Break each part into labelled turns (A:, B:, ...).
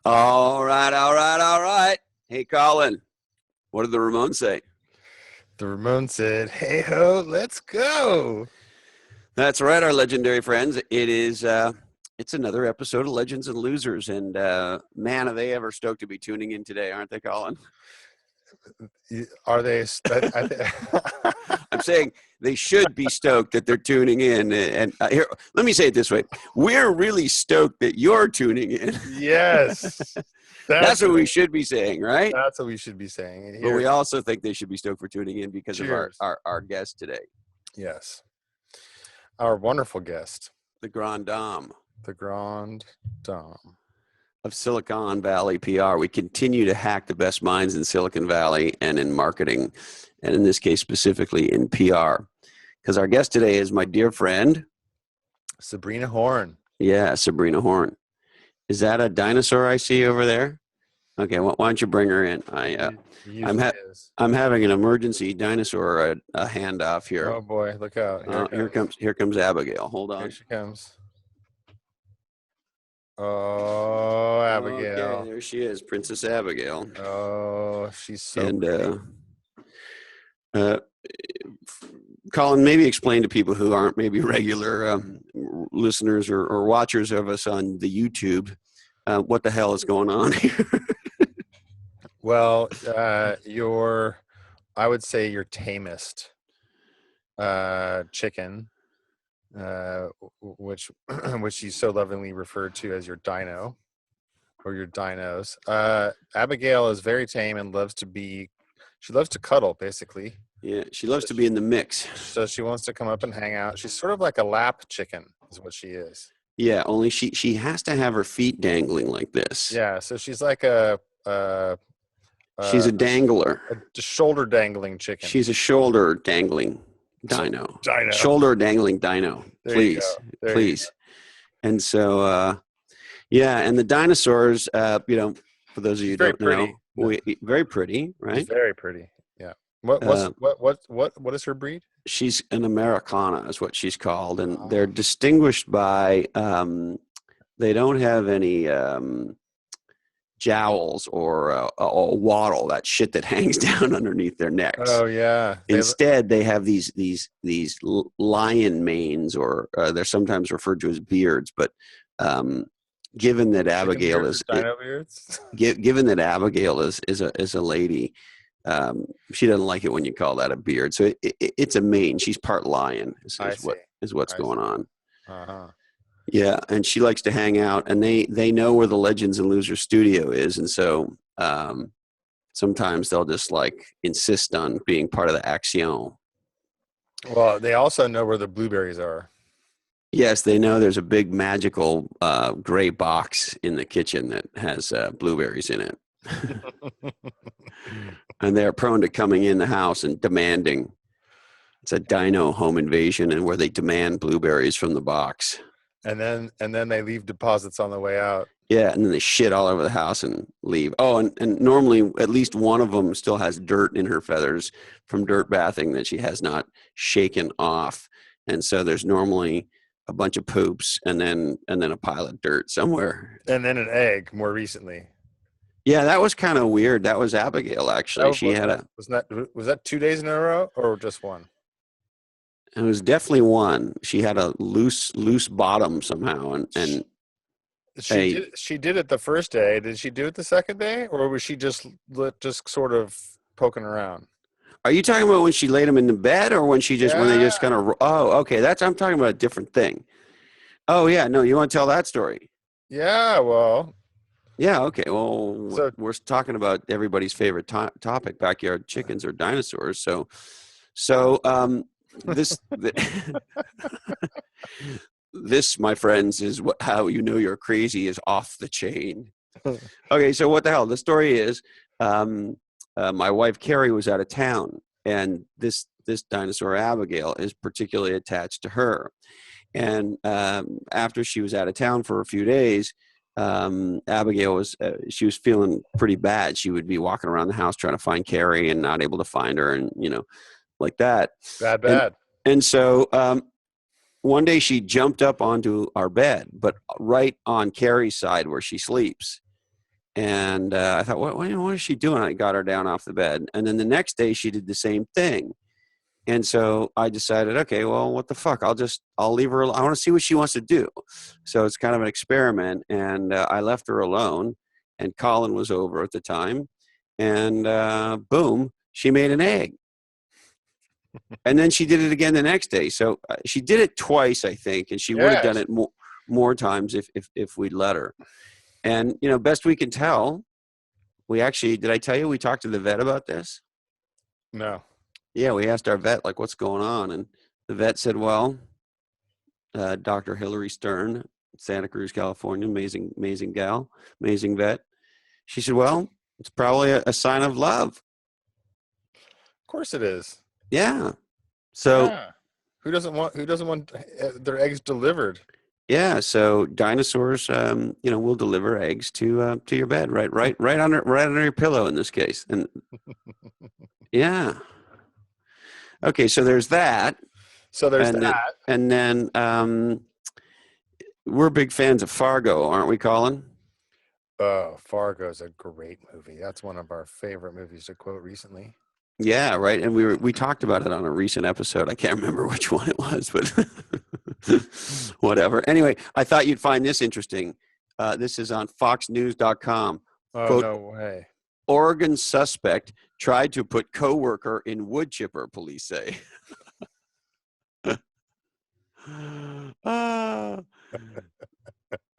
A: All right, all right, all right. Hey, Colin, what did the Ramones say?
B: The Ramones said, "Hey ho, let's go."
A: That's right, our legendary friends. It's another episode of Legends and Losers, and man, are they ever stoked to be tuning in today, aren't they, Colin?
B: Are they?
A: I'm saying they should be stoked that they're tuning in. And here, let me say it this way: we're really stoked that you're tuning in.
B: Yes,
A: That's what we should be saying, right?
B: that's what we should be saying. And
A: But we
B: here,
A: also think they should be stoked for tuning in because of our,
B: cheers.
A: our, our guest today,
B: Yes, our wonderful guest,
A: the Grand Dame
B: the Grand Dame.
A: of Silicon Valley PR. We continue to hack the best minds in Silicon Valley and in marketing, and in this case, specifically in PR. Because our guest today is my dear friend,
B: Sabrina Horn.
A: yeah, Sabrina Horne. Is that a dinosaur I see over there? Okay, why don't you bring her in?
B: He usually is.
A: I'm having an emergency dinosaur a handoff here.
B: Oh boy, look out!
A: Here comes Abigail. Hold on.
B: Here she comes. Oh, Abigail.
A: Okay, there she is, Princess Abigail.
B: Oh, she's so
A: And
B: pretty.
A: Colin, maybe explain to people who aren't maybe regular listeners or watchers of us on the YouTube what the hell is going on here.
B: Well, I would say your tamest chicken, which which you so lovingly referred to as your dino or your dinos. Abigail is very tame and she loves to cuddle, basically.
A: Yeah, she loves to be in the mix.
B: So she wants to come up and hang out. She's sort of like a lap chicken, is what she is.
A: Yeah, only she has to have her feet dangling like this.
B: Yeah, so she's like
A: She's a dangler.
B: a shoulder dangling chicken.
A: She's a shoulder dangling dino.
B: Dino.
A: Shoulder dangling dino.
B: There you
A: Please,
B: go. There you
A: please. And so, yeah, and the dinosaurs, for those of you who
B: Very
A: don't know,
B: pretty.
A: very pretty, right?
B: She's very pretty. Yeah. What is her breed?
A: She's an Americana, is what she's called, and
B: Ah.
A: they're distinguished by they don't have any jowls or a wattle, that shit that hangs down underneath their necks.
B: Oh yeah.
A: Instead, they have these lion manes, or they're sometimes referred to as beards. But given that Abigail is
B: dino beards.
A: given that Abigail is a lady, she doesn't like it when you call that a beard. So it's a mane. She's part lion. Is what's going on.
B: Uh-huh.
A: Yeah, and she likes to hang out, and they know where the Legends and Losers studio is, and so sometimes they'll just like insist on being part of the action.
B: Well, they also know where the blueberries are.
A: Yes, they know there's a big magical gray box in the kitchen that has blueberries in it. And they're prone to coming in the house and demanding. It's a dino home invasion, and where they demand blueberries from the box.
B: And then they leave deposits on the way out.
A: Yeah, and then they shit all over the house and leave. Oh, and normally at least one of them still has dirt in her feathers from dirt bathing that she has not shaken off. And so there's normally a bunch of poops and then a pile of dirt somewhere.
B: And then an egg more recently.
A: Yeah, that was kind of weird. That was Abigail, actually.
B: Was that 2 days in a row or just one?
A: It was definitely one. She had a loose bottom somehow, and
B: she did it the first day. Did she do it the second day, or was she just sort of poking around?
A: Are you talking about when she laid him in the bed, or when they just kind of? Oh, okay. I'm talking about a different thing. Oh yeah, no. You want to tell that story?
B: Yeah. Well.
A: Yeah. Okay. Well,
B: So,
A: we're talking about everybody's favorite topic: backyard chickens or dinosaurs. So this. This, my friends, is how you know you're crazy is off the chain. Okay, so what the hell? The story is, my wife Carrie was out of town, and this dinosaur Abigail is particularly attached to her. And after she was out of town for a few days, Abigail was feeling pretty bad. She would be walking around the house trying to find Carrie and not able to find her, and like that.
B: Bad.
A: And so one day she jumped up onto our bed, but right on Carrie's side where she sleeps. And I thought, what is she doing? I got her down off the bed. And then the next day she did the same thing. And so I decided, okay, well, what the fuck? I'll leave her alone. I want to see what she wants to do. So it's kind of an experiment. And I left her alone. And Colin was over at the time. And boom, she made an egg. And then she did it again the next day. So she did it twice, I think. And she would have done it more times if we'd let her. And, best we can tell, did I tell you we talked to the vet about this?
B: No.
A: Yeah, we asked our vet, like, what's going on? And the vet said, well, Dr. Hillary Stern, Santa Cruz, California, amazing gal, amazing vet. She said, well, it's probably a sign of love.
B: Of course it is.
A: Yeah. So
B: who doesn't want their eggs delivered?
A: Yeah, so dinosaurs, will deliver eggs to your bed, right under your pillow in this case, and yeah. Okay, so there's that.
B: So there's
A: and then we're big fans of Fargo, aren't we, Colin?
B: Fargo's a great movie. That's one of our favorite movies to quote recently.
A: Yeah, right. And we talked about it on a recent episode. I can't remember which one it was, but whatever. Anyway, I thought you'd find this interesting. This is on foxnews.com.
B: Oh,
A: Quote,
B: no way.
A: Oregon suspect tried to put coworker in wood chipper, police say. The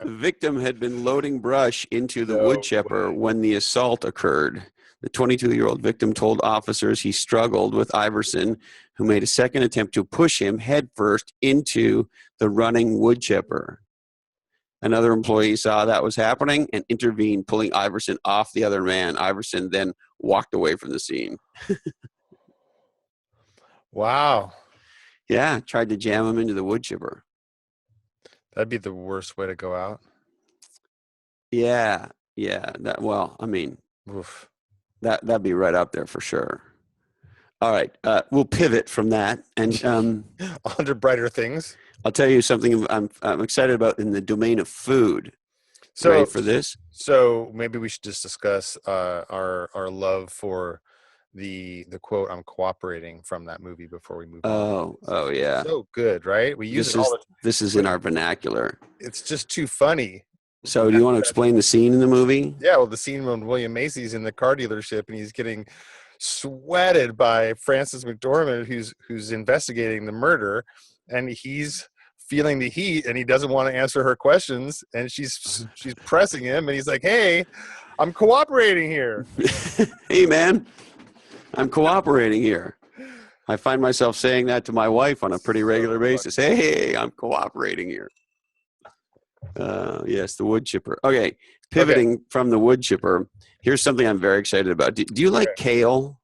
A: victim had been loading brush into the wood chipper when the assault occurred. The 22-year-old victim told officers he struggled with Iverson, who made a second attempt to push him headfirst into the running wood chipper. Another employee saw that was happening and intervened, pulling Iverson off the other man. Iverson then walked away from the scene.
B: Wow.
A: Yeah, tried to jam him into the wood chipper.
B: That'd be the worst way to go out.
A: Yeah. Oof. That'd be right up there for sure. All right, we'll pivot from that and
B: onto brighter things.
A: I'll tell you something I'm excited about in the domain of food. So, ready for this?
B: So maybe we should just discuss our love for the quote "I'm cooperating" from that movie before we move on.
A: Oh yeah.
B: So good, right? We use
A: this is in our vernacular.
B: It's just too funny.
A: So do you want to explain the scene in the movie?
B: Yeah, well, the scene when William Macy's in the car dealership and he's getting sweated by Frances McDormand, who's investigating the murder, and he's feeling the heat and he doesn't want to answer her questions, and she's pressing him, and he's like, "Hey, I'm cooperating here."
A: Hey, man, I'm cooperating here. I find myself saying that to my wife on a pretty regular basis. Hey, I'm cooperating here. Yes, the wood chipper. Okay, pivoting from the wood chipper, here's something I'm very excited about. Do you like kale?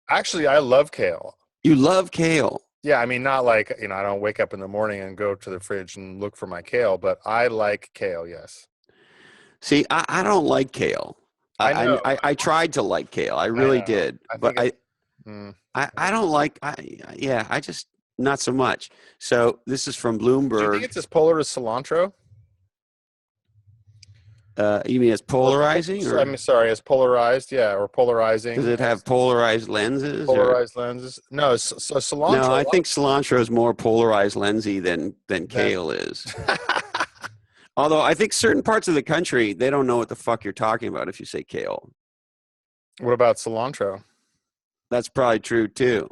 B: Actually, I love kale.
A: You love kale?
B: Yeah, I mean, not like, I don't wake up in the morning and go to the fridge and look for my kale, but I like kale, yes.
A: See, I don't like kale. I tried to like kale. I really did. But I don't like, I just, not so much. So this is from Bloomberg.
B: Do you think it's as polar as cilantro?
A: You mean as polarizing? Or?
B: I'm sorry, as polarized, or polarizing.
A: Does it have polarized lenses?
B: Polarized lenses? No, so cilantro.
A: No, I think cilantro is more polarized lensy than kale is. Although I think certain parts of the country, they don't know what the fuck you're talking about if you say kale.
B: What about cilantro?
A: That's probably true too.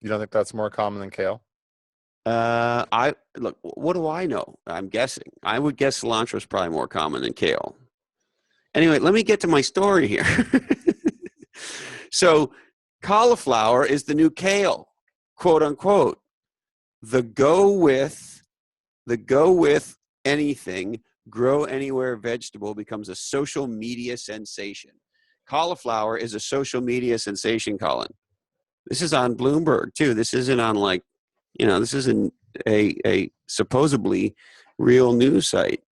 B: You don't think that's more common than kale?
A: Look, what do I know? I'm guessing. I would guess cilantro is probably more common than kale. Anyway, let me get to my story here. So, cauliflower is the new kale, quote unquote. The go with anything, grow anywhere vegetable becomes a social media sensation. Cauliflower is a social media sensation, Colin. This is on Bloomberg too. This isn't on this isn't a supposedly real news site.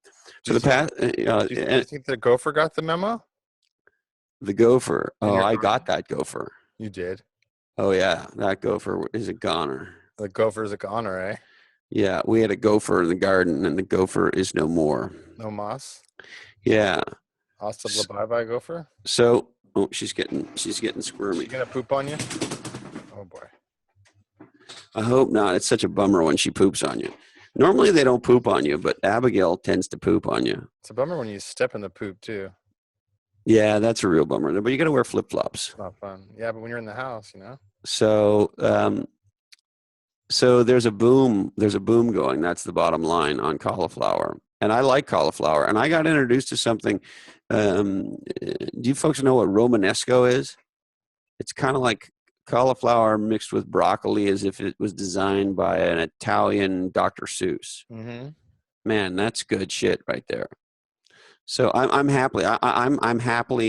A: For the past,
B: do you think the gopher got the memo?
A: The gopher. Oh, I got that gopher.
B: You did?
A: Oh yeah, that gopher is a goner.
B: The gopher is a goner, eh?
A: Yeah, we had a gopher in the garden, and the gopher is no more.
B: No moss?
A: Yeah.
B: Hasta la bye-bye, gopher.
A: So, oh, she's getting squirmy.
B: She gonna poop on you? Oh boy.
A: I hope not. It's such a bummer when she poops on you. Normally they don't poop on you, but Abigail tends to poop on you.
B: It's a bummer when you step in the poop too.
A: Yeah, that's a real bummer. But you got to wear flip-flops.
B: It's not fun. Yeah, but when you're in the house,
A: So, so there's a boom going. That's the bottom line on cauliflower. And I like cauliflower. And I got introduced to something. Do you folks know what Romanesco is? It's kind of like cauliflower mixed with broccoli, as if it was designed by an Italian Dr. Seuss.
B: Mm-hmm.
A: Man, that's good shit right there. So I'm happily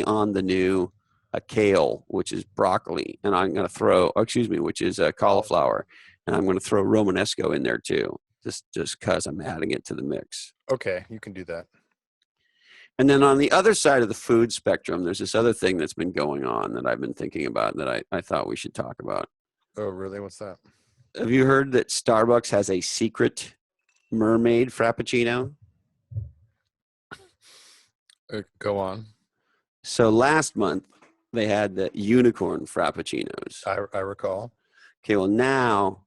A: on the new kale, which is broccoli, and I'm going to throw, which is cauliflower, and I'm going to throw Romanesco in there too, just because I'm adding it to the mix.
B: Okay, you can do that.
A: And then on the other side of the food spectrum, there's this other thing that's been going on that I've been thinking about that I thought we should talk about.
B: Oh, really? What's that?
A: Have you heard that Starbucks has a secret mermaid frappuccino?
B: Go on.
A: So last month they had the unicorn frappuccinos.
B: I recall.
A: Okay, well now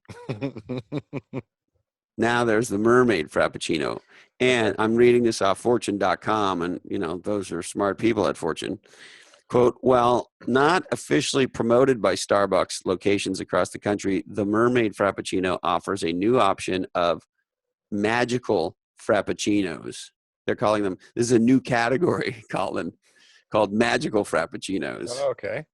A: there's the mermaid frappuccino. And I'm reading this off fortune.com, and those are smart people at Fortune. Quote, while not officially promoted by Starbucks locations across the country, the mermaid frappuccino offers a new option of magical frappuccinos. They're calling them, this is a new category called magical frappuccinos.
B: Oh, okay.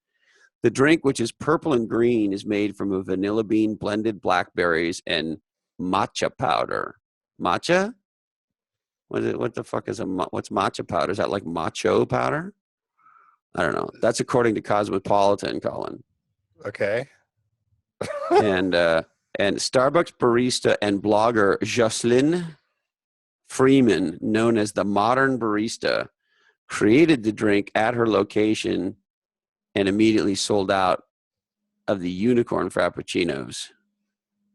A: The drink, which is purple and green, is made from a vanilla bean, blended blackberries, and matcha powder. Matcha? What the fuck is what's matcha powder? Is that like macho powder? I don't know. That's according to Cosmopolitan, Colin.
B: Okay.
A: and Starbucks barista and blogger Jocelyn Freeman, known as the Modern Barista, created the drink at her location and immediately sold out of the unicorn frappuccinos.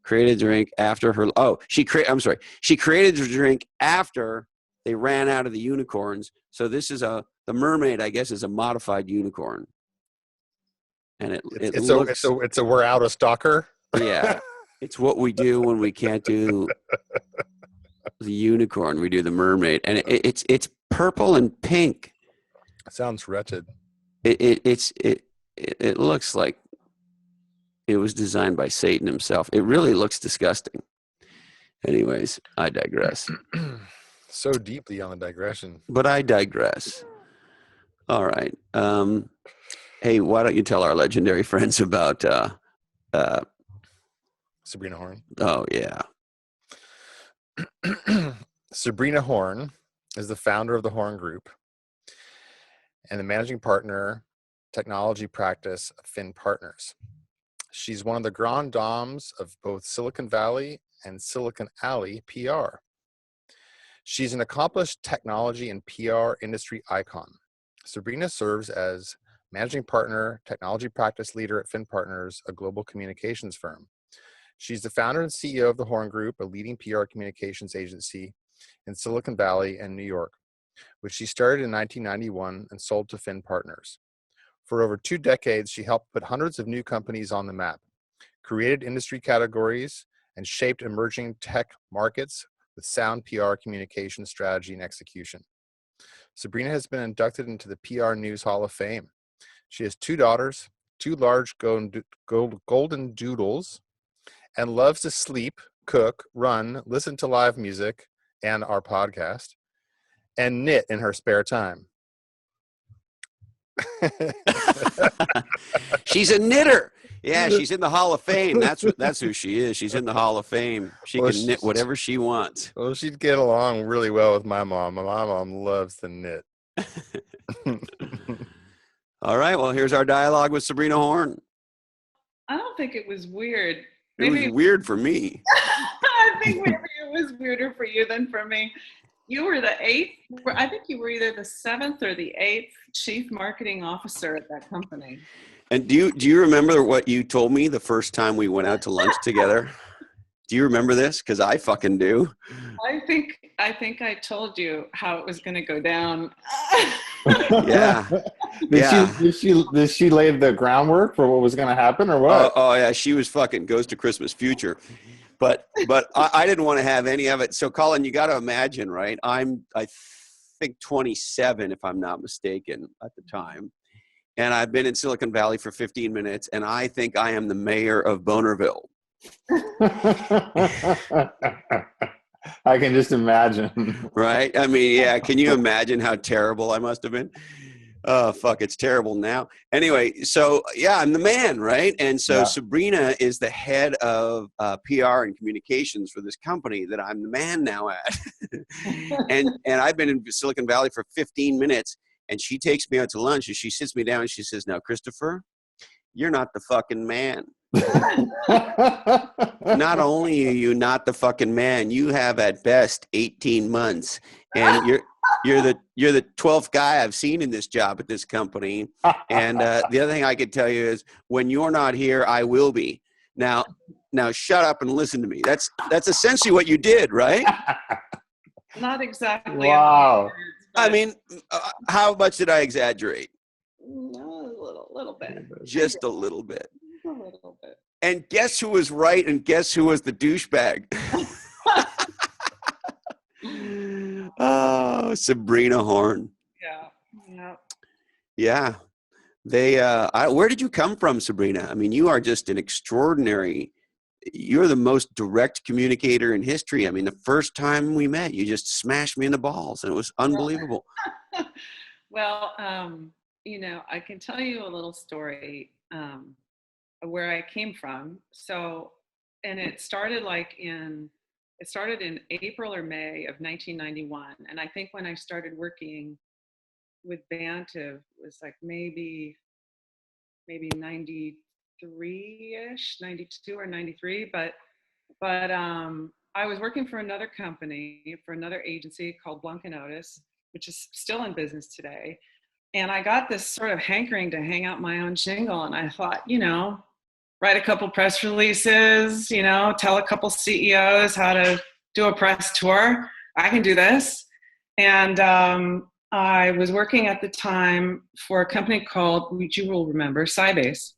A: Created the drink after her. She created the drink after they ran out of the unicorns. So this is the mermaid, I guess, is a modified unicorn. And
B: it's a we're out of stocker.
A: Yeah, it's what we do when we can't do the unicorn. We do the mermaid, and it's purple and pink.
B: Sounds wretched.
A: It looks like it was designed by Satan himself. It really looks disgusting. Anyways, I digress.
B: So deeply on the digression.
A: But I digress. All right. Hey, why don't you tell our legendary friends about
B: Sabrina Horn?
A: Oh, yeah.
B: Sabrina Horn is the founder of the Horn Group and the managing partner, technology practice of Finn Partners. She's one of the grand dames of both Silicon Valley and Silicon Alley PR. She's an accomplished technology and PR industry icon. Sabrina serves as managing partner, technology practice leader at Finn Partners, a global communications firm. She's the founder and CEO of the Horn Group, a leading PR communications agency in Silicon Valley and New York, which she started in 1991 and sold to Finn Partners. For over 2 decades, she helped put hundreds of new companies on the map, created industry categories, and shaped emerging tech markets with sound PR communication strategy and execution. Sabrina has been inducted into the PR News Hall of Fame. She has 2 daughters, 2 large golden doodles, and loves to sleep, cook, run, listen to live music and our podcast, and knit in her spare time.
A: She's a knitter. Yeah, she's in the Hall of Fame. That's who she is. She's in the Hall of Fame. She can knit whatever she wants.
B: Well, she'd get along really well with my mom. My mom loves to knit.
A: All right. Well, here's our dialogue with Sabrina Horn.
C: I don't think it was weird.
A: It was weird for me.
C: I think maybe it was weirder for you than for me. You were the 8th. I think you were either the 7th or the 8th chief marketing officer at that company. And
A: do you remember what you told me the first time we went out to lunch together? Do you remember this? Because I fucking do.
C: I think I told you how it was going to go down.
A: Yeah.
B: Did she lay the groundwork for what was going to happen, or what?
A: Oh yeah, she was fucking Ghost to Christmas Future. But I didn't want to have any of it. So Colin, you got to imagine, right? I think 27, if I'm not mistaken, at the time. And I've been in Silicon Valley for 15 minutes, and I think I am the mayor of Bonerville.
B: I can just imagine.
A: Right? I mean, yeah, can you imagine how terrible I must have been? Oh, fuck, it's terrible now. Anyway, so yeah, I'm the man, right? And so
B: Yeah.
A: Sabrina is the head of PR and communications for this company that I'm the man now at. and I've been in Silicon Valley for 15 minutes, and she takes me out to lunch, and she sits me down, and she says, "Now, Christopher, you're not the fucking man. Not only are you not the fucking man, you have at best 18 months, and you're the 12th guy I've seen in this job at this company. And the other thing I could tell you is, when you're not here, I will be. Now shut up and listen to me. That's essentially what you did, right?
C: Not exactly.
B: Wow.
C: Words,
A: I mean, how much did I exaggerate?
C: no, a little bit.
A: Just a little bit.
C: A little bit.
A: And guess who was right, and guess who was the douchebag? Oh, Sabrina Horn.
C: Yeah.
A: Yeah. They where did you come from, Sabrina? I mean, you are just an extraordinary, you're the most direct communicator in history. I mean, the first time we met, you just smashed me in the balls, and it was unbelievable.
C: Well, I can tell you a little story where I came from. So, and it started in April or May of 1991. And I think when I started working with Bantiv, it was like maybe 93-ish, 92 or 93. But I was working for another company, for another agency called Blanca Otis, which is still in business today. And I got this sort of hankering to hang out my own shingle. And I thought, write a couple press releases, tell a couple CEOs how to do a press tour. I can do this. And I was working at the time for a company called, which you will remember, Sybase.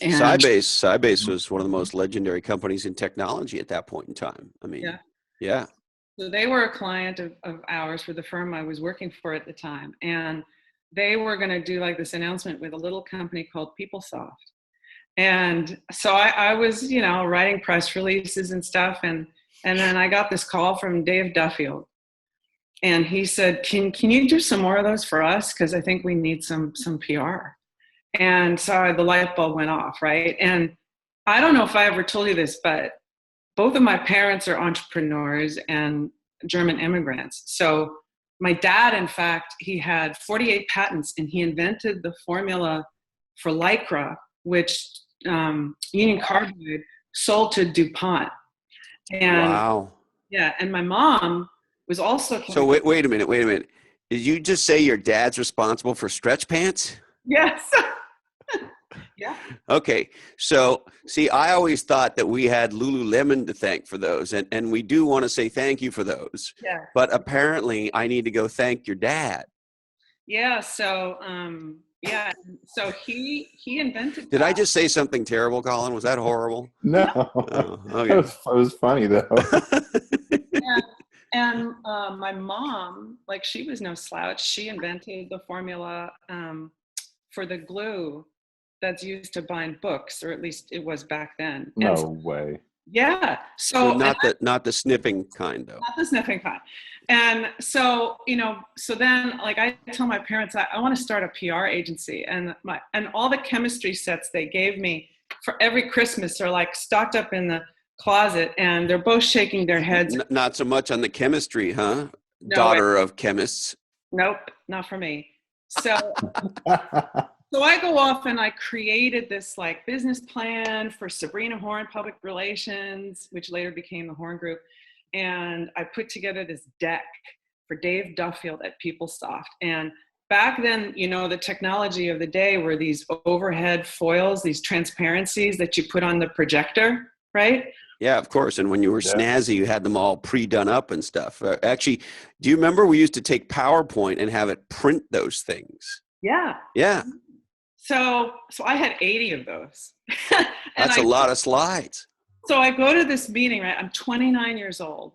A: Sybase was one of the most legendary companies in technology at that point in time. I mean, yeah.
C: So they were a client of ours for the firm I was working for at the time. And they were going to do like this announcement with a little company called PeopleSoft. And so I was, writing press releases and stuff. And then I got this call from Dave Duffield. And he said, can you do some more of those for us? Because I think we need some PR. And so the light bulb went off, right? And I don't know if I ever told you this, but both of my parents are entrepreneurs and German immigrants. So my dad, in fact, he had 48 patents, and he invented the formula for Lycra, which Union Carbide sold to DuPont. And
A: wow.
C: Yeah, and my mom was also.
A: So wait a minute. Did you just say your dad's responsible for stretch pants?
C: Yes. Yeah.
A: Okay. So, see, I always thought that we had Lululemon to thank for those, and we do want to say thank you for those.
C: Yeah.
A: But apparently, I need to go thank your dad.
C: Yeah. So, so he invented.
A: Did I just say something terrible, Colin? Was that horrible?
B: No.
A: Oh, okay.
B: It was funny though.
C: And my mom, like, she was no slouch. She invented the formula for the glue that's used to bind books, or at least it was back then.
B: No way.
C: Yeah. So
A: not the sniffing kind, though.
C: Not the sniffing kind. And so, so then, like, I tell my parents, I want to start a PR agency, and all the chemistry sets they gave me for every Christmas are like stocked up in the closet, and they're both shaking their heads.
A: Not so much on the chemistry, huh?
C: No,
A: Daughter of chemists.
C: Nope, not for me. So so I go off and I created this like business plan for Sabrina Horn Public Relations, which later became the Horn Group. And I put together this deck for Dave Duffield at PeopleSoft. And back then, the technology of the day were these overhead foils, these transparencies that you put on the projector, right?
A: Yeah, of course. And when you were
B: Yeah.
A: snazzy, you had them all pre-done up and stuff. Actually, do you remember we used to take PowerPoint and have it print those things?
C: Yeah.
A: Yeah,
C: So I had 80 of those. And
A: that's a lot of slides.
C: So I go to this meeting, right? I'm 29 years old,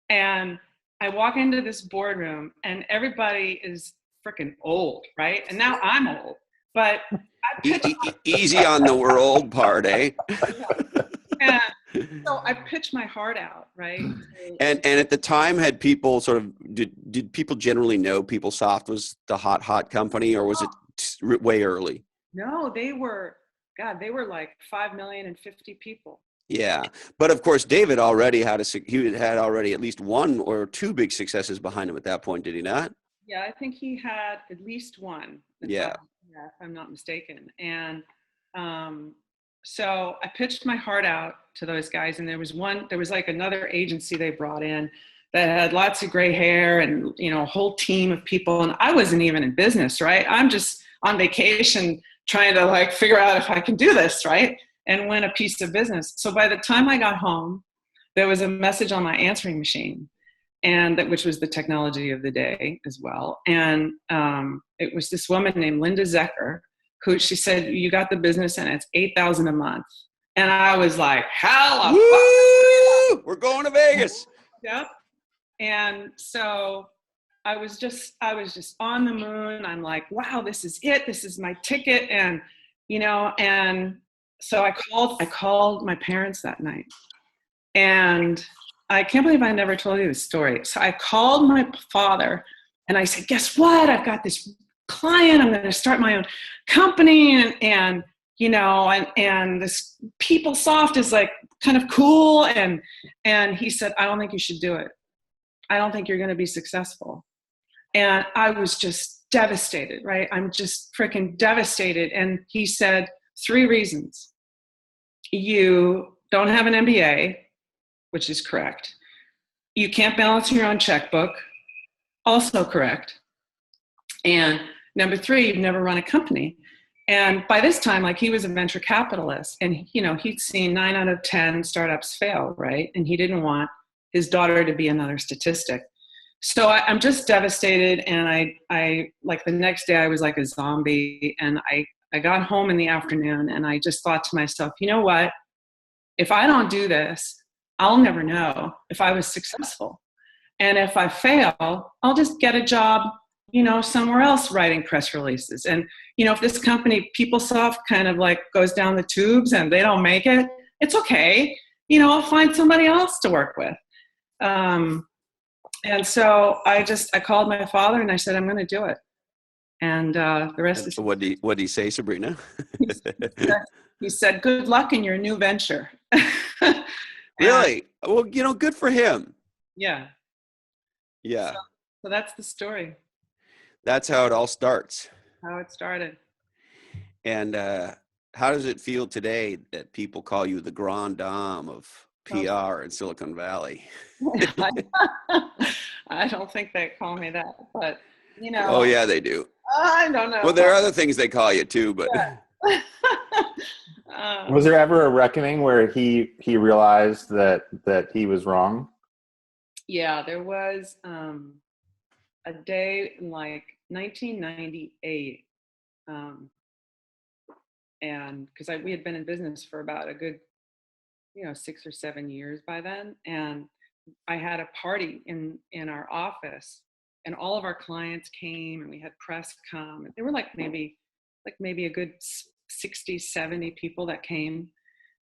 C: and I walk into this boardroom, and everybody is freaking old, right? And now I'm old, but I pitch,
A: Easy on the we're old part, eh?
C: and so I pitch my heart out, right?
A: And at the time, had people sort of did people generally know PeopleSoft was the hot company, or was it way early?
C: No, they were like 5 million and 50 people.
A: Yeah, but of course, David already had at least one or two big successes behind him at that point, did he not?
C: Yeah, I think he had at least one.
A: Yeah,
C: if I'm not mistaken. And so I pitched my heart out to those guys, and there was like another agency they brought in that had lots of gray hair and, you know, a whole team of people. And I wasn't even in business, right? I'm just on vacation trying to like figure out if I can do this, right? And win a piece of business. So by the time I got home, there was a message on my answering machine, which was the technology of the day as well. And it was this woman named Linda Zecker, who she said, "You got the business and it's $8,000 a month." And I was like, "Hell,
A: woo! We're going to Vegas."
C: Yep. And so I was just on the moon. I'm like, "Wow, this is it. This is my ticket." And you know, and so I called my parents that night, and I can't believe I never told you this story. So I called my father and I said, "Guess what? I've got this client. I'm going to start my own company, and you know, and this PeopleSoft is like kind of cool." And he said, "I don't think you should do it. I don't think you're going to be successful." And I was just devastated, right? I'm just freaking devastated. And he said, 3 reasons. You don't have an MBA, which is correct. You can't balance your own checkbook, also correct. And number 3, you've never run a company. And by this time, like, he was a venture capitalist, and you know, he'd seen 9 out of 10 startups fail, right? And he didn't want his daughter to be another statistic. So I'm just devastated. And I like the next day I was like a zombie, and I got home in the afternoon and I just thought to myself, you know what? If I don't do this, I'll never know if I was successful. And if I fail, I'll just get a job, you know, somewhere else writing press releases. And, you know, if this company, PeopleSoft, kind of like goes down the tubes and they don't make it, it's okay. You know, I'll find somebody else to work with. And so I called my father and I said, "I'm going to do it." And the rest is.
A: What did he say, Sabrina?
C: He said, "Good luck in your new venture."
A: Really? Well, you know, good for him.
C: Yeah.
A: Yeah.
C: So that's the story.
A: That's how it all starts.
C: How it started.
A: And how does it feel today that people call you the grande dame of PR in Silicon Valley?
C: I don't think they call me that, but you know.
A: Oh yeah, they do.
C: I don't know.
A: Well, there are other things they call you too, but.
C: Yeah.
D: Was there ever a reckoning where he realized that he was wrong?
C: Yeah, there was a day in like 1998, and because we had been in business for about a good, you know, 6 or 7 years by then, and I had a party in our office, and all of our clients came, and we had press come, and there were like maybe a good 60, 70 people that came.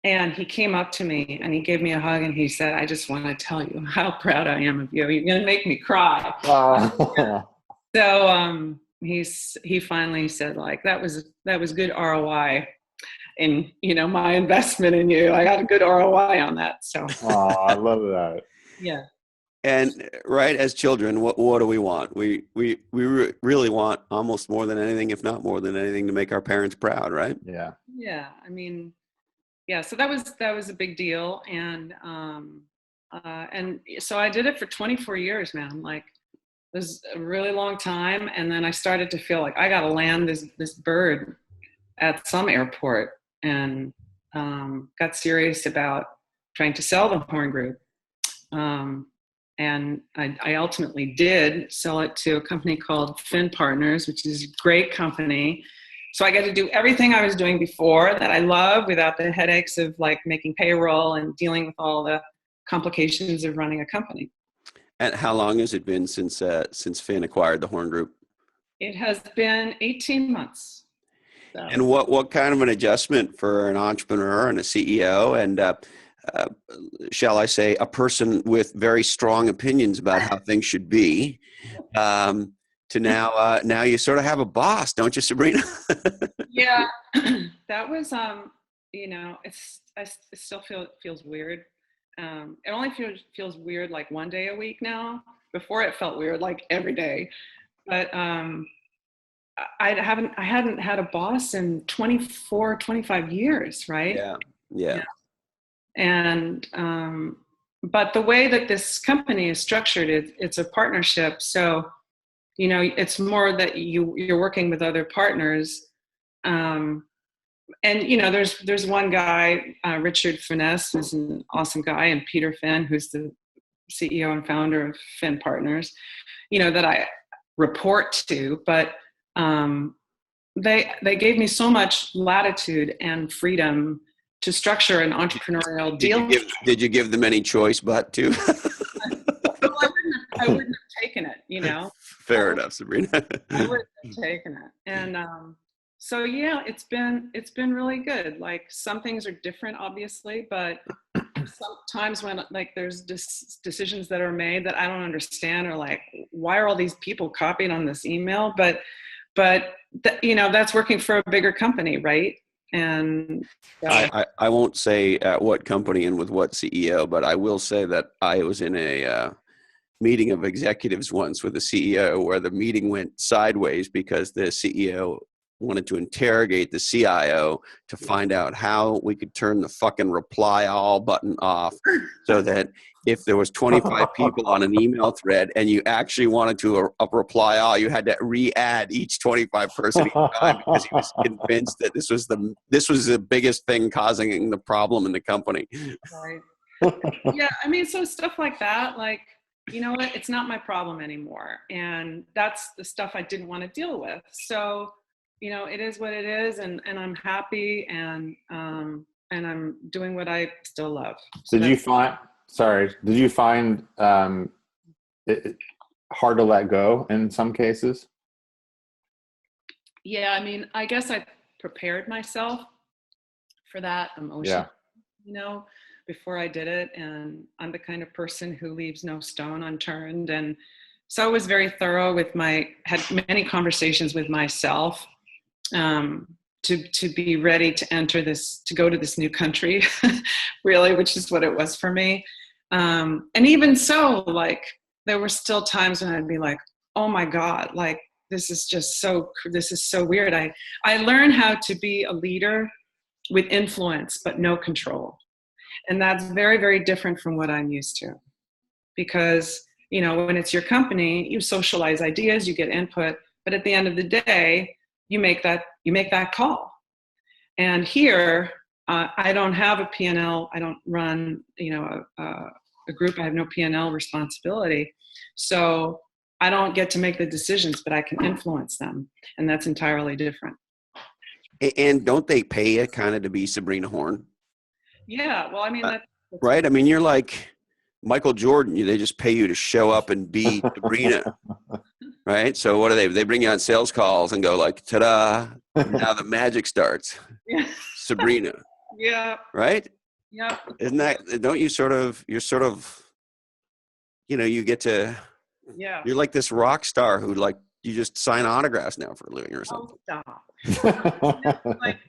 C: And he came up to me and he gave me a hug and he said, "I just want to tell you how proud I am of you. You're going to make me cry." So he finally said, like, that was good ROI in, you know, my investment in you. I got a good ROI on that. So.
D: Oh, I love that.
C: Yeah.
A: And right, as children, what do we want? We really want, almost more than anything, if not more than anything, to make our parents proud, right?
D: Yeah.
C: Yeah. I mean, yeah. So that was a big deal, and so I did it for 24 years, man. Like, it was a really long time, and then I started to feel like I got to land this bird at some airport, and got serious about trying to sell the Horn Group. And I ultimately did sell it to a company called Finn Partners, which is a great company. So I got to do everything I was doing before that I love without the headaches of like making payroll and dealing with all the complications of running a company.
A: And how long has it been since Finn acquired the Horn Group?
C: It has been 18 months. So.
A: And what kind of an adjustment for an entrepreneur and a CEO and shall I say a person with very strong opinions about how things should be to now you sort of have a boss, don't you, Sabrina?
C: Yeah, that was it still feels weird. It only feels weird like one day a week now. Before it felt weird like every day. But I hadn't had a boss in 25 years, right?
A: Yeah.
C: And but the way that this company is structured, it's a partnership. So, it's more that you're working with other partners. And there's one guy, Richard Finesse, who's an awesome guy, and Peter Finn, who's the CEO and founder of Finn Partners, that I report to, but they gave me so much latitude and freedom to structure an entrepreneurial deal.
A: Did you give them any choice but to?
C: Well, I wouldn't have taken it,
A: Fair enough, Sabrina.
C: I wouldn't have taken it. And so yeah, it's been really good. Like some things are different, obviously, but sometimes when like there's decisions that are made that I don't understand, or like, why are all these people copied on this email? But that's working for a bigger company, right? And
A: I won't say at what company and with what CEO, but I will say that I was in a meeting of executives once with the CEO where the meeting went sideways because the CEO wanted to interrogate the CIO to find out how we could turn the fucking reply all button off so that if there was 25 people on an email thread and you actually wanted to reply all, you had to re-add each 25 person each time because he was convinced that this was the biggest thing causing the problem in the company.
C: Right. Yeah, I mean, so stuff like that, like, you know what, it's not my problem anymore. And that's the stuff I didn't want to deal with. So, it is what it is, and I'm happy, and I'm doing what I still love. So
D: did you find it hard to let go in some cases?
C: Yeah, I mean, I guess I prepared myself for that emotion, before I did it. And I'm the kind of person who leaves no stone unturned. And so I was very thorough had many conversations with myself to be ready to to go to this new country, really, which is what it was for me. And even so, like, there were still times when I'd be like, oh my God, like, this is so weird. I learned how to be a leader with influence, but no control. And that's very, very different from what I'm used to, because, when it's your company, you socialize ideas, you get input, but at the end of the day, you make that call. And here, I don't have a P&L. I don't run, a group. I have no P&L responsibility. So I don't get to make the decisions, but I can influence them. And that's entirely different.
A: And don't they pay you kind of to be Sabrina Horne?
C: Yeah. Well, I mean, that's
A: right. I mean, you're like Michael Jordan. They just pay you to show up and be Sabrina. Right. So what do they bring you on sales calls and go like, ta-da, now the magic starts.
C: Yeah.
A: Sabrina.
C: Yeah.
A: Right.
C: Yeah.
A: Isn't that, don't you you're sort of, you get to, you're like this rock star who like, you just sign autographs now for a living or something.
C: Oh, stop. Like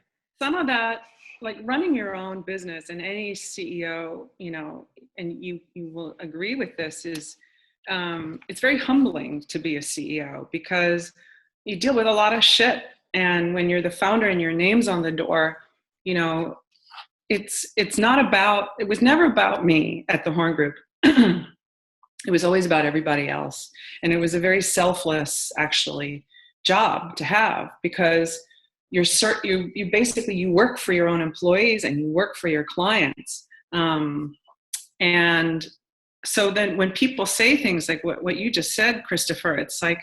C: some of that, like running your own business, and any CEO, and you will agree with this, is it's very humbling to be a CEO because you deal with a lot of shit. And when you're the founder and your name's on the door, it was never about me at the Horn Group. It was always about everybody else. And it was a very selfless, actually, job to have, because you basically work for your own employees and you work for your clients, And so then when people say things like what you just said, Christopher, it's like,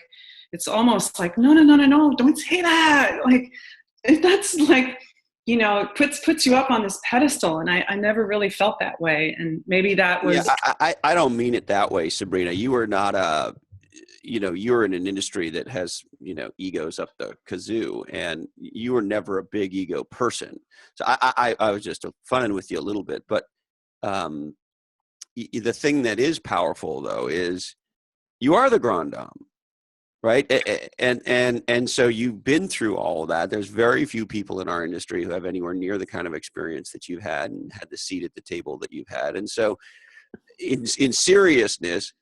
C: it's almost like, no, don't say that. Like, that's like, it puts you up on this pedestal. And I never really felt that way. And maybe that was.
A: Yeah, I don't mean it that way, Sabrina. You are not you're in an industry that has, egos up the kazoo, and you were never a big ego person. So I was just funning with you a little bit. But the thing that is powerful, though, is you are the grand dame. Right. And so you've been through all of that. There's very few people in our industry who have anywhere near the kind of experience that you've had and had the seat at the table that you've had. And so in seriousness,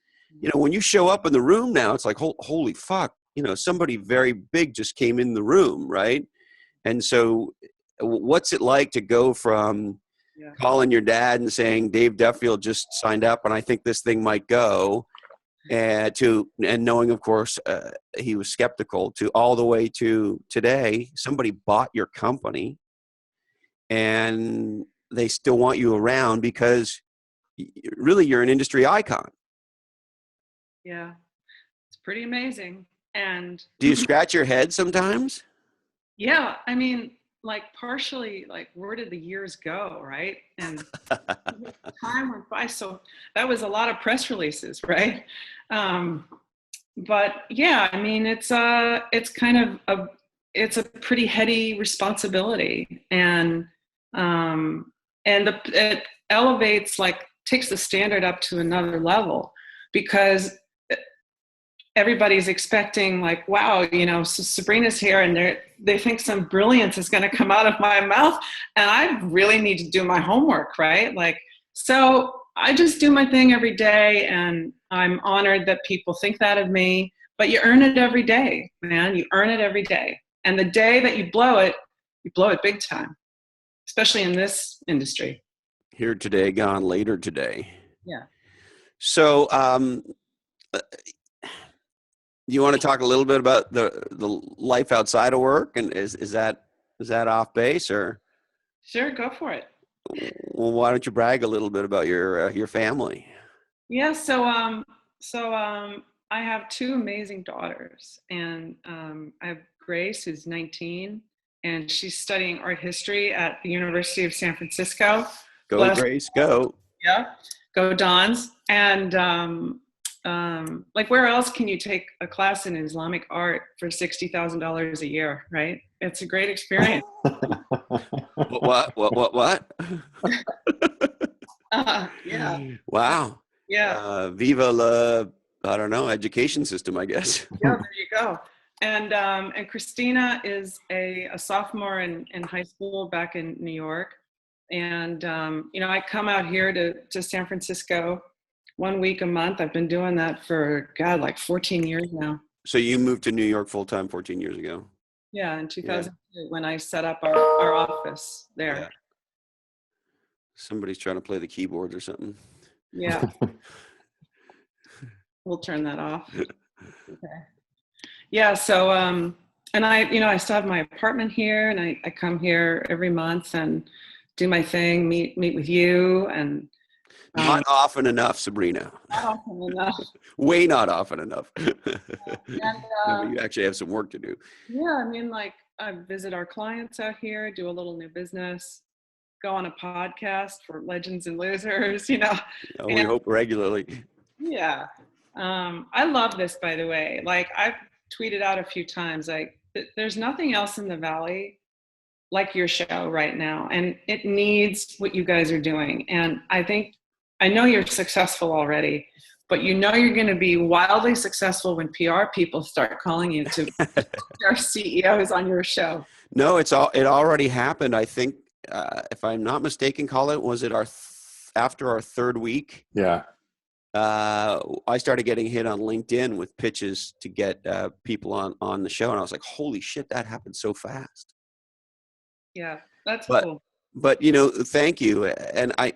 A: when you show up in the room now, it's like, holy fuck, somebody very big just came in the room. Right. And so what's it like to go from calling your dad and saying, Dave Duffield just signed up and I think this thing might go, and knowing, of course, he was skeptical, to all the way to today, somebody bought your company and they still want you around because really you're an industry icon.
C: Yeah, it's pretty amazing. And
A: do you scratch your head sometimes?
C: Yeah, I mean, like partially, like where did the years go, right? And time went by, so that was a lot of press releases, right? But yeah, I mean, it's kind of it's a pretty heady responsibility, and it elevates, like takes the standard up to another level, because everybody's expecting, like, wow, so Sabrina's here and they think some brilliance is going to come out of my mouth, and I really need to do my homework, right? Like, so I just do my thing every day, and I'm honored that people think that of me, but you earn it every day, man. You earn it every day. And the day that you blow it big time, especially in this industry.
A: Here today, gone later today.
C: Yeah.
A: So, you want to talk a little bit about the life outside of work, and is that off base, or?
C: Sure, go for it.
A: Well, why don't you brag a little bit about your family?
C: Yeah, so I have two amazing daughters, and I have Grace, who's 19, and she's studying art history at the University of San Francisco.
A: Go Grace, go.
C: Yeah, go Dons. And like, where else can you take a class in Islamic art for $60,000 a year, right? It's a great experience.
A: What?
C: Yeah.
A: Wow.
C: Yeah.
A: Viva la, I don't know, education system, I guess.
C: Yeah, there you go. And Christina is a sophomore in high school back in New York. And, I come out here to San Francisco 1 week a month. I've been doing that for, God, like 14 years now.
A: So you moved to New York full-time 14 years ago?
C: Yeah, in 2002, when I set up our office there. Yeah.
A: Somebody's trying to play the keyboard or something.
C: Yeah. We'll turn that off. Okay. Yeah, so, and I still have my apartment here, and I come here every month and do my thing, meet with you, and
A: not often enough, Sabrina.
C: Not often enough.
A: Way not often enough.
C: And,
A: you actually have some work to do.
C: Yeah, I mean, like, I visit our clients out here, do a little new business, go on a podcast for Legends and Losers,
A: We hope regularly.
C: Yeah. I love this, by the way. Like, I've tweeted out a few times, like, there's nothing else in the Valley like your show right now, and it needs what you guys are doing. And I know you're successful already, but you're going to be wildly successful when PR people start calling you to our CEOs on your show.
A: No, it already happened. I think, if I'm not mistaken, Colin, was it after our third week?
D: Yeah.
A: I started getting hit on LinkedIn with pitches to get people on the show, and I was like, holy shit, that happened so fast.
C: Yeah, that's
A: cool. But thank you. And I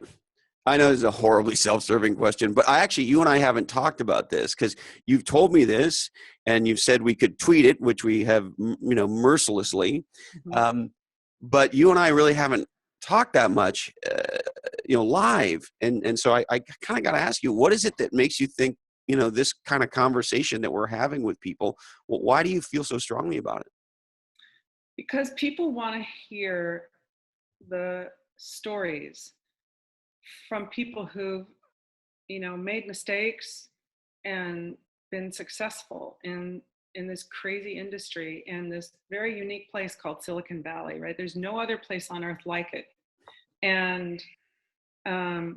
A: know this is a horribly self-serving question, but you and I haven't talked about this, because you've told me this and you've said we could tweet it, which we have, mercilessly. Mm-hmm. But you and I really haven't talked that much. live. And so I kind of got to ask you, what is it that makes you think, this kind of conversation that we're having with people, why do you feel so strongly about it?
C: Because people want to hear the stories from people who've, made mistakes and been successful in this crazy industry in this very unique place called Silicon Valley, right? There's no other place on earth like it. And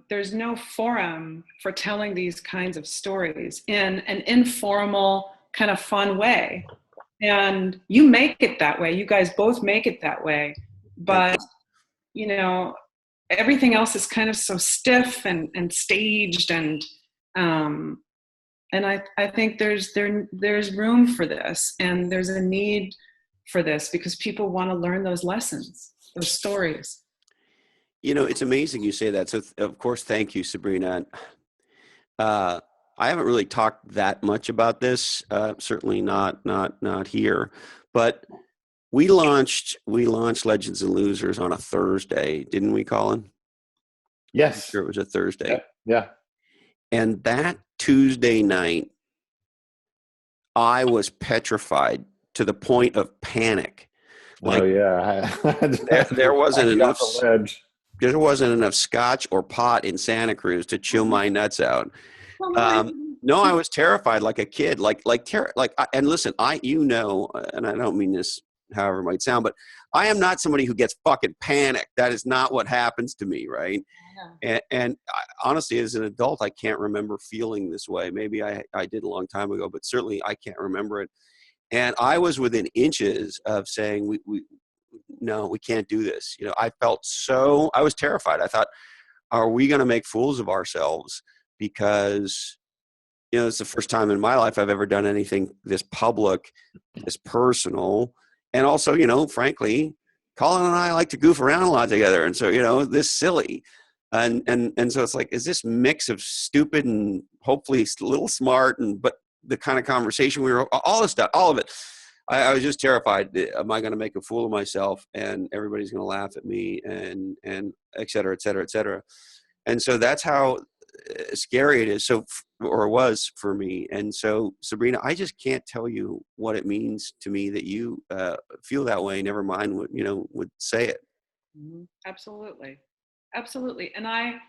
C: there's no forum for telling these kinds of stories in an informal, kind of fun way. And you make it that way. You guys both make it that way. But, everything else is kind of so stiff and staged. And I think there's room for this, and there's a need for this because people want to learn those lessons, those stories.
A: It's amazing you say that. So, of course, thank you, Sabrina. I haven't really talked that much about this. Certainly not here. But we launched Legends and Losers on a Thursday, didn't we, Colin?
D: Yes.
A: I'm sure it was a Thursday.
D: Yeah.
A: And that Tuesday night, I was petrified to the point of panic.
D: Like, yeah.
A: there wasn't enough.
D: There
A: wasn't enough scotch or pot in Santa Cruz to chill my nuts out. No, I was terrified like a kid, and listen, and I don't mean this however it might sound, but I am not somebody who gets fucking panicked. That is not what happens to me. Right. Yeah. And honestly, as an adult, I can't remember feeling this way. Maybe I did a long time ago, but certainly I can't remember it. And I was within inches of saying, no, we can't do this. I was terrified. I thought, are we going to make fools of ourselves? Because, it's the first time in my life I've ever done anything this public, this personal. And also, frankly, Colin and I like to goof around a lot together. And so, this silly. And so it's like, is this mix of stupid and hopefully a little smart but the kind of conversation all this stuff, all of it. I was just terrified. Am I going to make a fool of myself and everybody's going to laugh at me and et cetera, et cetera, et cetera. And so that's how scary it is. Or it was for me. And so, Sabrina, I just can't tell you what it means to me that you feel that way. Never mind what, would say it.
C: Mm-hmm. Absolutely. Absolutely. And I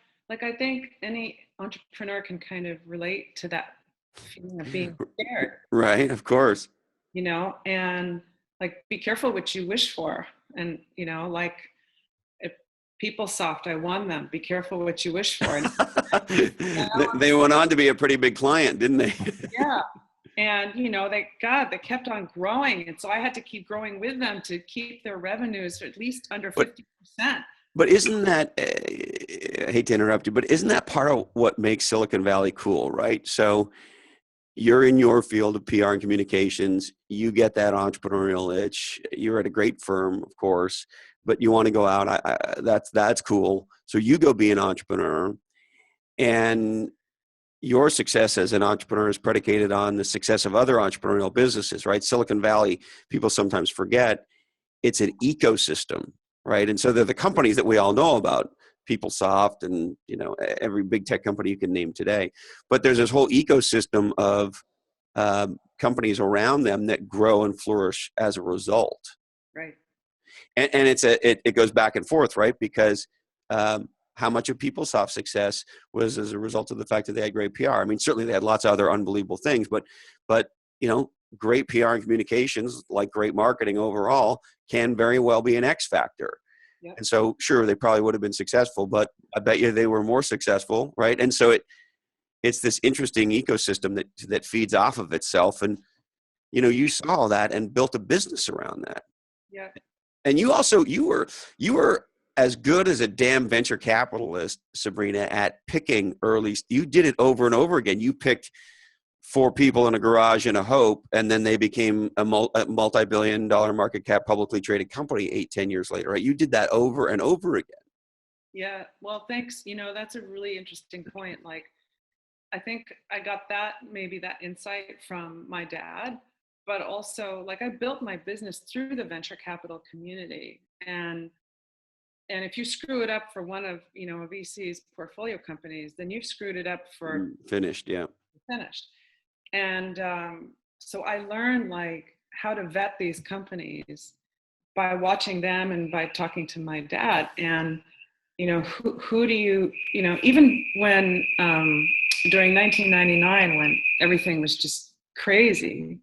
C: think any entrepreneur can kind of relate to that feeling of being scared.
A: Right. Of course.
C: And be careful what you wish for. And, if PeopleSoft, I won them. Be careful what you wish for.
A: They went on to be a pretty big client, didn't they?
C: Yeah. And, they kept on growing. And so I had to keep growing with them to keep their revenues at least under 50%.
A: But isn't that, I hate to interrupt you, but isn't that part of what makes Silicon Valley cool, right? So you're in your field of PR and communications. You get that entrepreneurial itch. You're at a great firm, of course, but you want to go out. That's cool. So you go be an entrepreneur, and your success as an entrepreneur is predicated on the success of other entrepreneurial businesses, right? Silicon Valley, people sometimes forget, it's an ecosystem, right? And so they're the companies that we all know about. PeopleSoft and every big tech company you can name today, but there's this whole ecosystem of companies around them that grow and flourish as a result.
C: Right.
A: And it goes back and forth, right? Because how much of PeopleSoft's success was as a result of the fact that they had great PR. I mean, certainly they had lots of other unbelievable things, but great PR and communications, like great marketing overall, can very well be an X factor. Yep. And so, sure, they probably would have been successful, but I bet you they were more successful, right? And so it's this interesting ecosystem that feeds off of itself. And, you saw that and built a business around that.
C: Yeah.
A: And you were as good as a damn venture capitalist, Sabrina, at picking early. You did it over and over again. You picked 4 people in a garage in a hope, and then they became a multi-billion-dollar market cap publicly traded company 8-10 years later, right? You did that over and over again.
C: Yeah, well, thanks. That's a really interesting point. I think I got that insight from my dad, but also I built my business through the venture capital community. And and if you screw it up for one of, a VC's portfolio companies, then you've screwed it up for
A: Finished. Yeah.
C: finished. And so I learned like how to vet these companies by watching them and by talking to my dad. And who do you, even when during 1999, when everything was just crazy,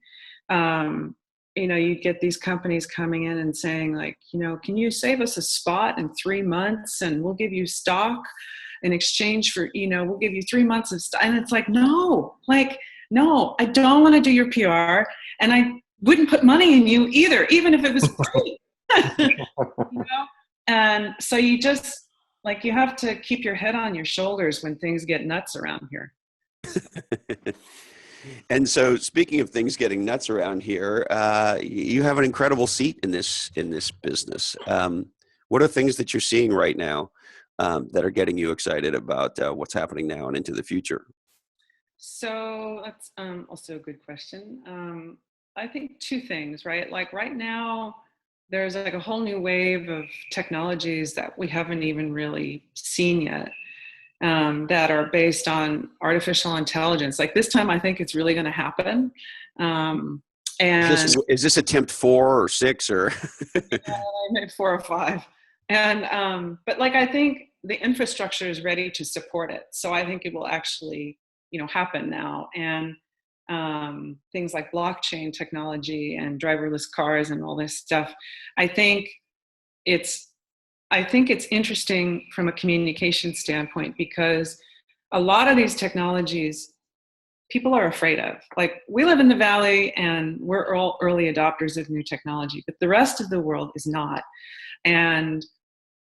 C: you get these companies coming in and saying like, can you save us a spot in 3 months and we'll give you stock in exchange for, we'll give you 3 months of stock. And it's like, no, I don't want to do your PR, and I wouldn't put money in you either, even if it was free. And so you just like, you have to keep your head on your shoulders when things get nuts around here.
A: And so, speaking of things getting nuts around here, you have an incredible seat in this business. What are things that you're seeing right now that are getting you excited about what's happening now and into the future?
C: So that's also a good question. I think two things, right? Like right now, there's like a whole new wave of technologies that we haven't even really seen yet, that are based on artificial intelligence. Like this time, I think it's really going to happen. And
A: Is this attempt 4 or 6 or?
C: I made 4 or 5. And but like I think the infrastructure is ready to support it. So I think it will actually, happen now. And things like blockchain technology and driverless cars and all this stuff, I think it's interesting from a communication standpoint, because a lot of these technologies people are afraid of. Like we live in the Valley and we're all early adopters of new technology, but the rest of the world is not. And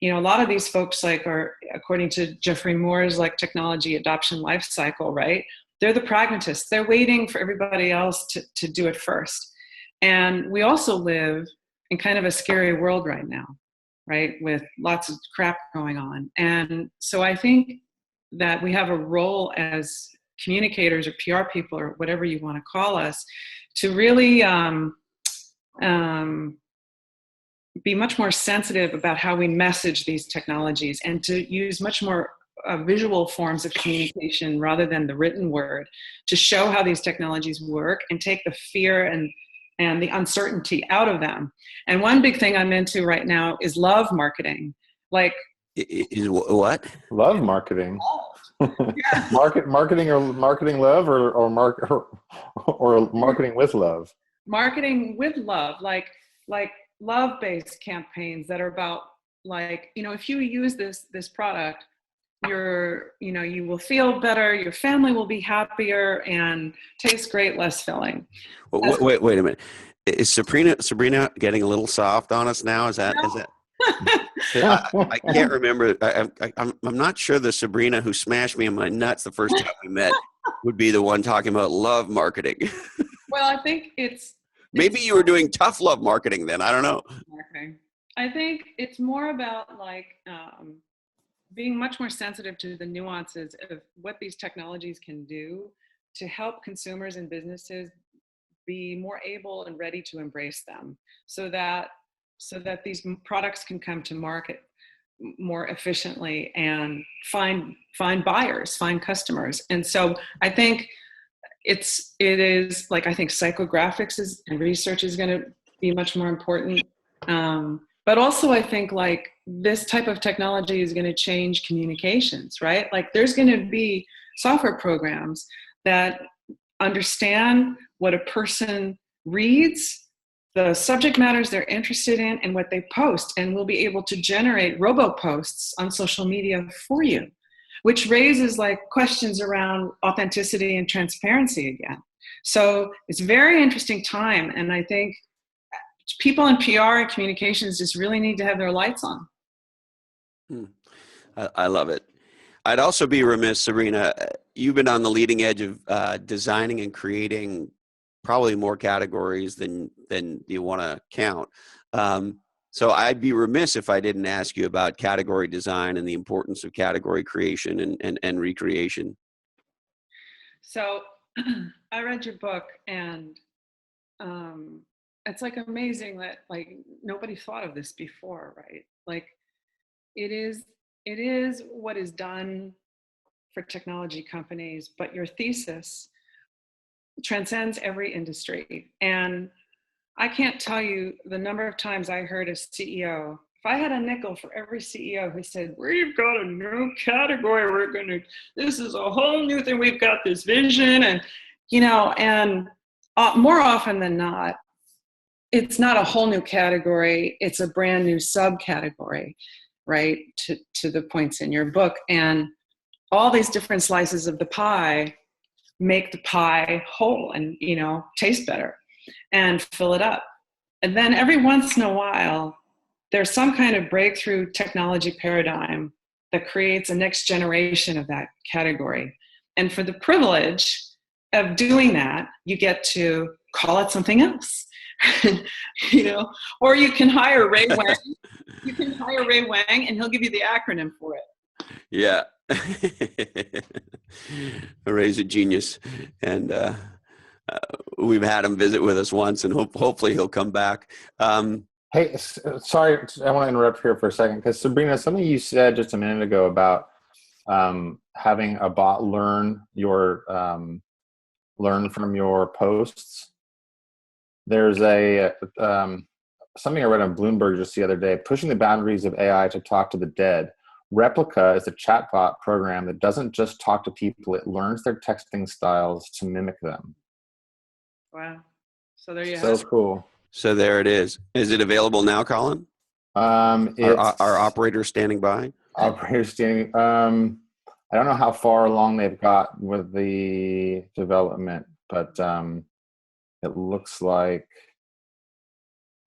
C: a lot of these folks are, according to Jeffrey Moore's technology adoption life cycle, right? They're the pragmatists. They're waiting for everybody else to do it first. And we also live in kind of a scary world right now, right? With lots of crap going on. And so I think that we have a role as communicators or PR people or whatever you want to call us to really be much more sensitive about how we message these technologies, and to use much more visual forms of communication rather than the written word, to show how these technologies work and take the fear and the uncertainty out of them. And one big thing I'm into right now is love marketing. Like,
A: is what?
D: Love marketing.
C: Yeah.
D: Marketing or marketing love or marketing with love.
C: Marketing with love, like love-based campaigns that are about if you use this product, you will feel better, your family will be happier, and taste great, less filling.
A: Wait a minute. Is Sabrina getting a little soft on us now? Is that? I can't remember. I'm not sure the Sabrina who smashed me in my nuts the first time we met would be the one talking about love marketing.
C: Well, I think
A: maybe you were doing tough love marketing then. I don't know.
C: Marketing. I think it's more about being much more sensitive to the nuances of what these technologies can do to help consumers and businesses be more able and ready to embrace them, so that these products can come to market more efficiently and find buyers, find customers. And so I think it is I think psychographics and research is going to be much more important. But also I think this type of technology is going to change communications, right? There's going to be software programs that understand what a person reads, the subject matters they're interested in, and what they post, and will be able to generate robo posts on social media for you, which raises questions around authenticity and transparency again. So it's a very interesting time, and I think people in PR and communications just really need to have their lights on.
A: I love it. I'd also be remiss, Sabrina, you've been on the leading edge of designing and creating probably more categories than you want to count. So I'd be remiss if I didn't ask you about category design and the importance of category creation and recreation.
C: So I read your book, and it's amazing that nobody thought of this before, right? it is what is done for technology companies, but your thesis transcends every industry. And I can't tell you the number of times I heard a CEO, if I had a nickel for every CEO who said, we've got a new category, this is a whole new thing, we've got this vision, and, and more often than not, it's not a whole new category, it's a brand new subcategory, right, to the points in your book. And all these different slices of the pie make the pie whole and, taste better and fill it up. And then every once in a while, there's some kind of breakthrough technology paradigm that creates a next generation of that category. And for the privilege of doing that, you get to call it something else, or you can hire Ray Wang. You can hire Ray Wang and he'll give you the acronym for it.
A: Yeah. Ray's a genius. And we've had him visit with us once, and hopefully he'll come back.
D: Hey, sorry, I want to interrupt here for a second, because Sabrina, something you said just a minute ago about having a bot learn from your posts. There's something I read on Bloomberg just the other day, pushing the boundaries of AI to talk to the dead. Replica is a chatbot program that doesn't just talk to people, it learns their texting styles to mimic them.
C: Wow. So there you have
D: So
C: it.
D: cool.
A: So there it is. Is it available now, Colin? Our operator standing by?
D: Operator standing. I don't know how far along they've got with the development, but it looks like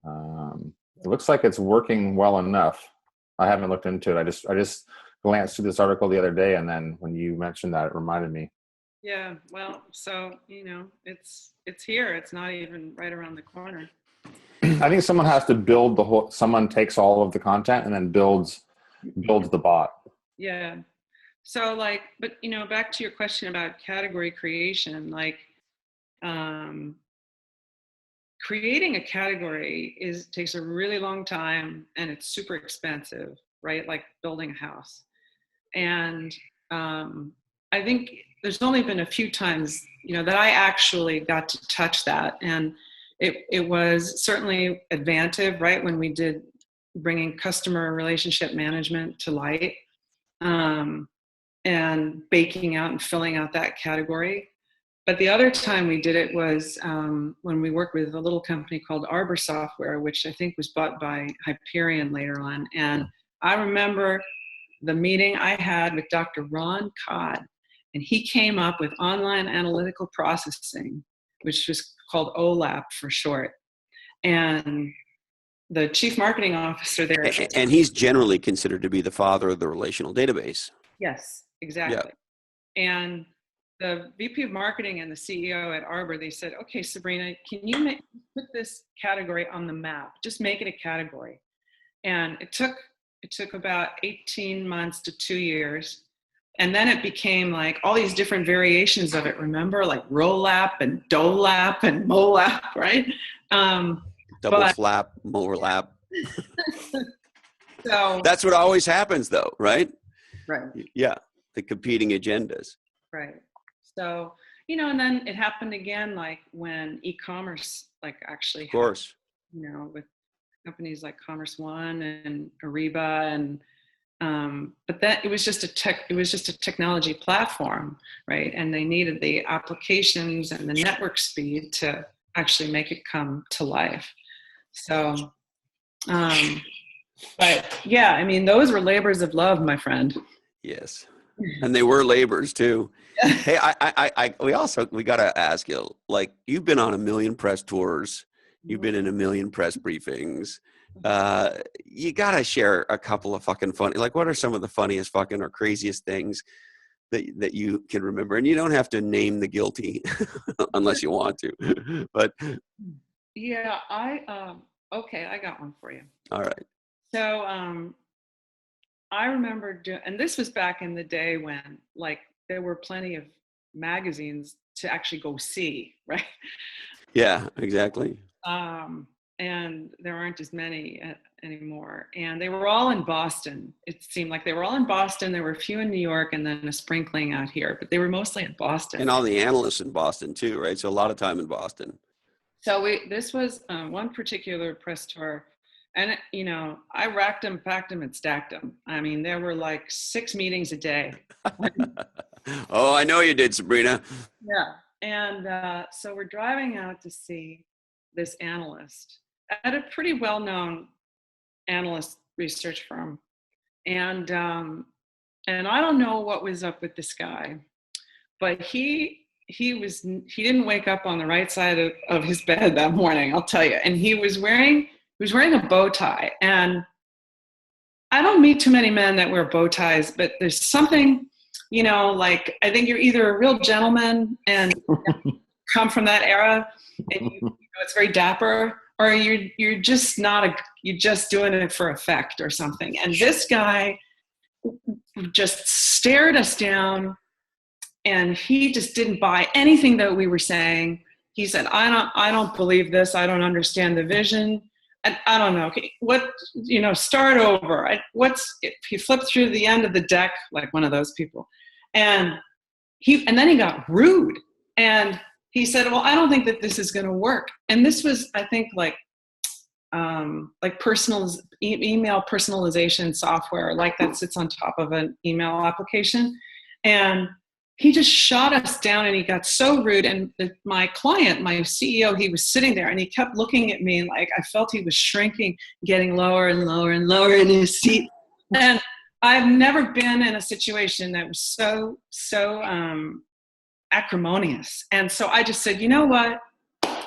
D: it's working well enough. I haven't looked into it. I just glanced through this article the other day, and then when you mentioned that, it reminded me.
C: Yeah, well, so it's here. It's not even right around the corner.
D: I think someone has to build the whole. Someone takes all of the content and then builds the bot.
C: Yeah. So but back to your question about category creation, creating a category takes a really long time and it's super expensive, right? Like building a house. And I think there's only been a few times, that I actually got to touch that. And it was certainly advantive, right? When we did bringing customer relationship management to light, and baking out and filling out that category. But the other time we did it was when we worked with a little company called Arbor Software, which I think was bought by Hyperion later on. And I remember the meeting I had with Dr. Ron Codd, and he came up with online analytical processing, which was called OLAP for short. And the chief marketing officer there.
A: And he's generally considered to be the father of the relational database.
C: Yes, exactly. Yeah. And the VP of marketing and the CEO at Arbor, they said, okay, Sabrina, can you put this category on the map? Just make it a category. And it took about 18 months to 2 years. And then it became like all these different variations of it, remember? Like roll-lap and dole-lap and mo-lap, right?
A: Double flap, mower-lap.
C: So
A: that's what always happens though, right?
C: Right.
A: Yeah, the competing agendas.
C: Right. So, and then it happened again, like when e-commerce, actually,
A: of course,
C: with companies like Commerce One and Ariba, and but that it was just a technology platform, right? And they needed the applications and the network speed to actually make it come to life. So, but yeah, those were labors of love, my friend.
A: Yes. And they were labors too. Hey, we got to ask you, you've been on a million press tours, you've been in a million press briefings. You got to share a couple of fucking funny, what are some of the funniest fucking or craziest things that you can remember? And you don't have to name the guilty unless you want to, but.
C: Yeah, okay, I got one for you.
A: All right.
C: So, I remember and this was back in the day when there were plenty of magazines to actually go see, right?
A: Yeah, exactly.
C: And and there aren't as many anymore. And they were all in Boston. It seemed like they were all in Boston. There were a few in New York and then a sprinkling out here, but they were mostly in Boston.
A: And all the analysts in Boston too, right? So a lot of time in Boston.
C: So this was one particular press tour, and I racked them, packed them, and stacked them. I mean, there were like 6 meetings a day.
A: Oh, I know you did, Sabrina.
C: Yeah, and so we're driving out to see this analyst at a pretty well-known analyst research firm, and I don't know what was up with this guy, but he didn't wake up on the right side of his bed that morning, I'll tell you. And he was wearing a bow tie. And I don't meet too many men that wear bow ties, but there's something, like, I think you're either a real gentleman and come from that era and it's very dapper, or you're just not you're just doing it for effect or something. And this guy just stared us down, and he just didn't buy anything that we were saying. He said, I don't believe this. I don't understand the vision. I don't know. What, start over. He flipped through the end of the deck like one of those people. And then he got rude. And he said, well, I don't think that this is going to work. And this was, I think, like email personalization software, like that sits on top of an email application. And he just shot us down, and he got so rude. And my client, my CEO, he was sitting there and he kept looking at me like I felt he was shrinking, getting lower and lower and lower in his seat. And I've never been in a situation that was so acrimonious. And so I just said, you know what?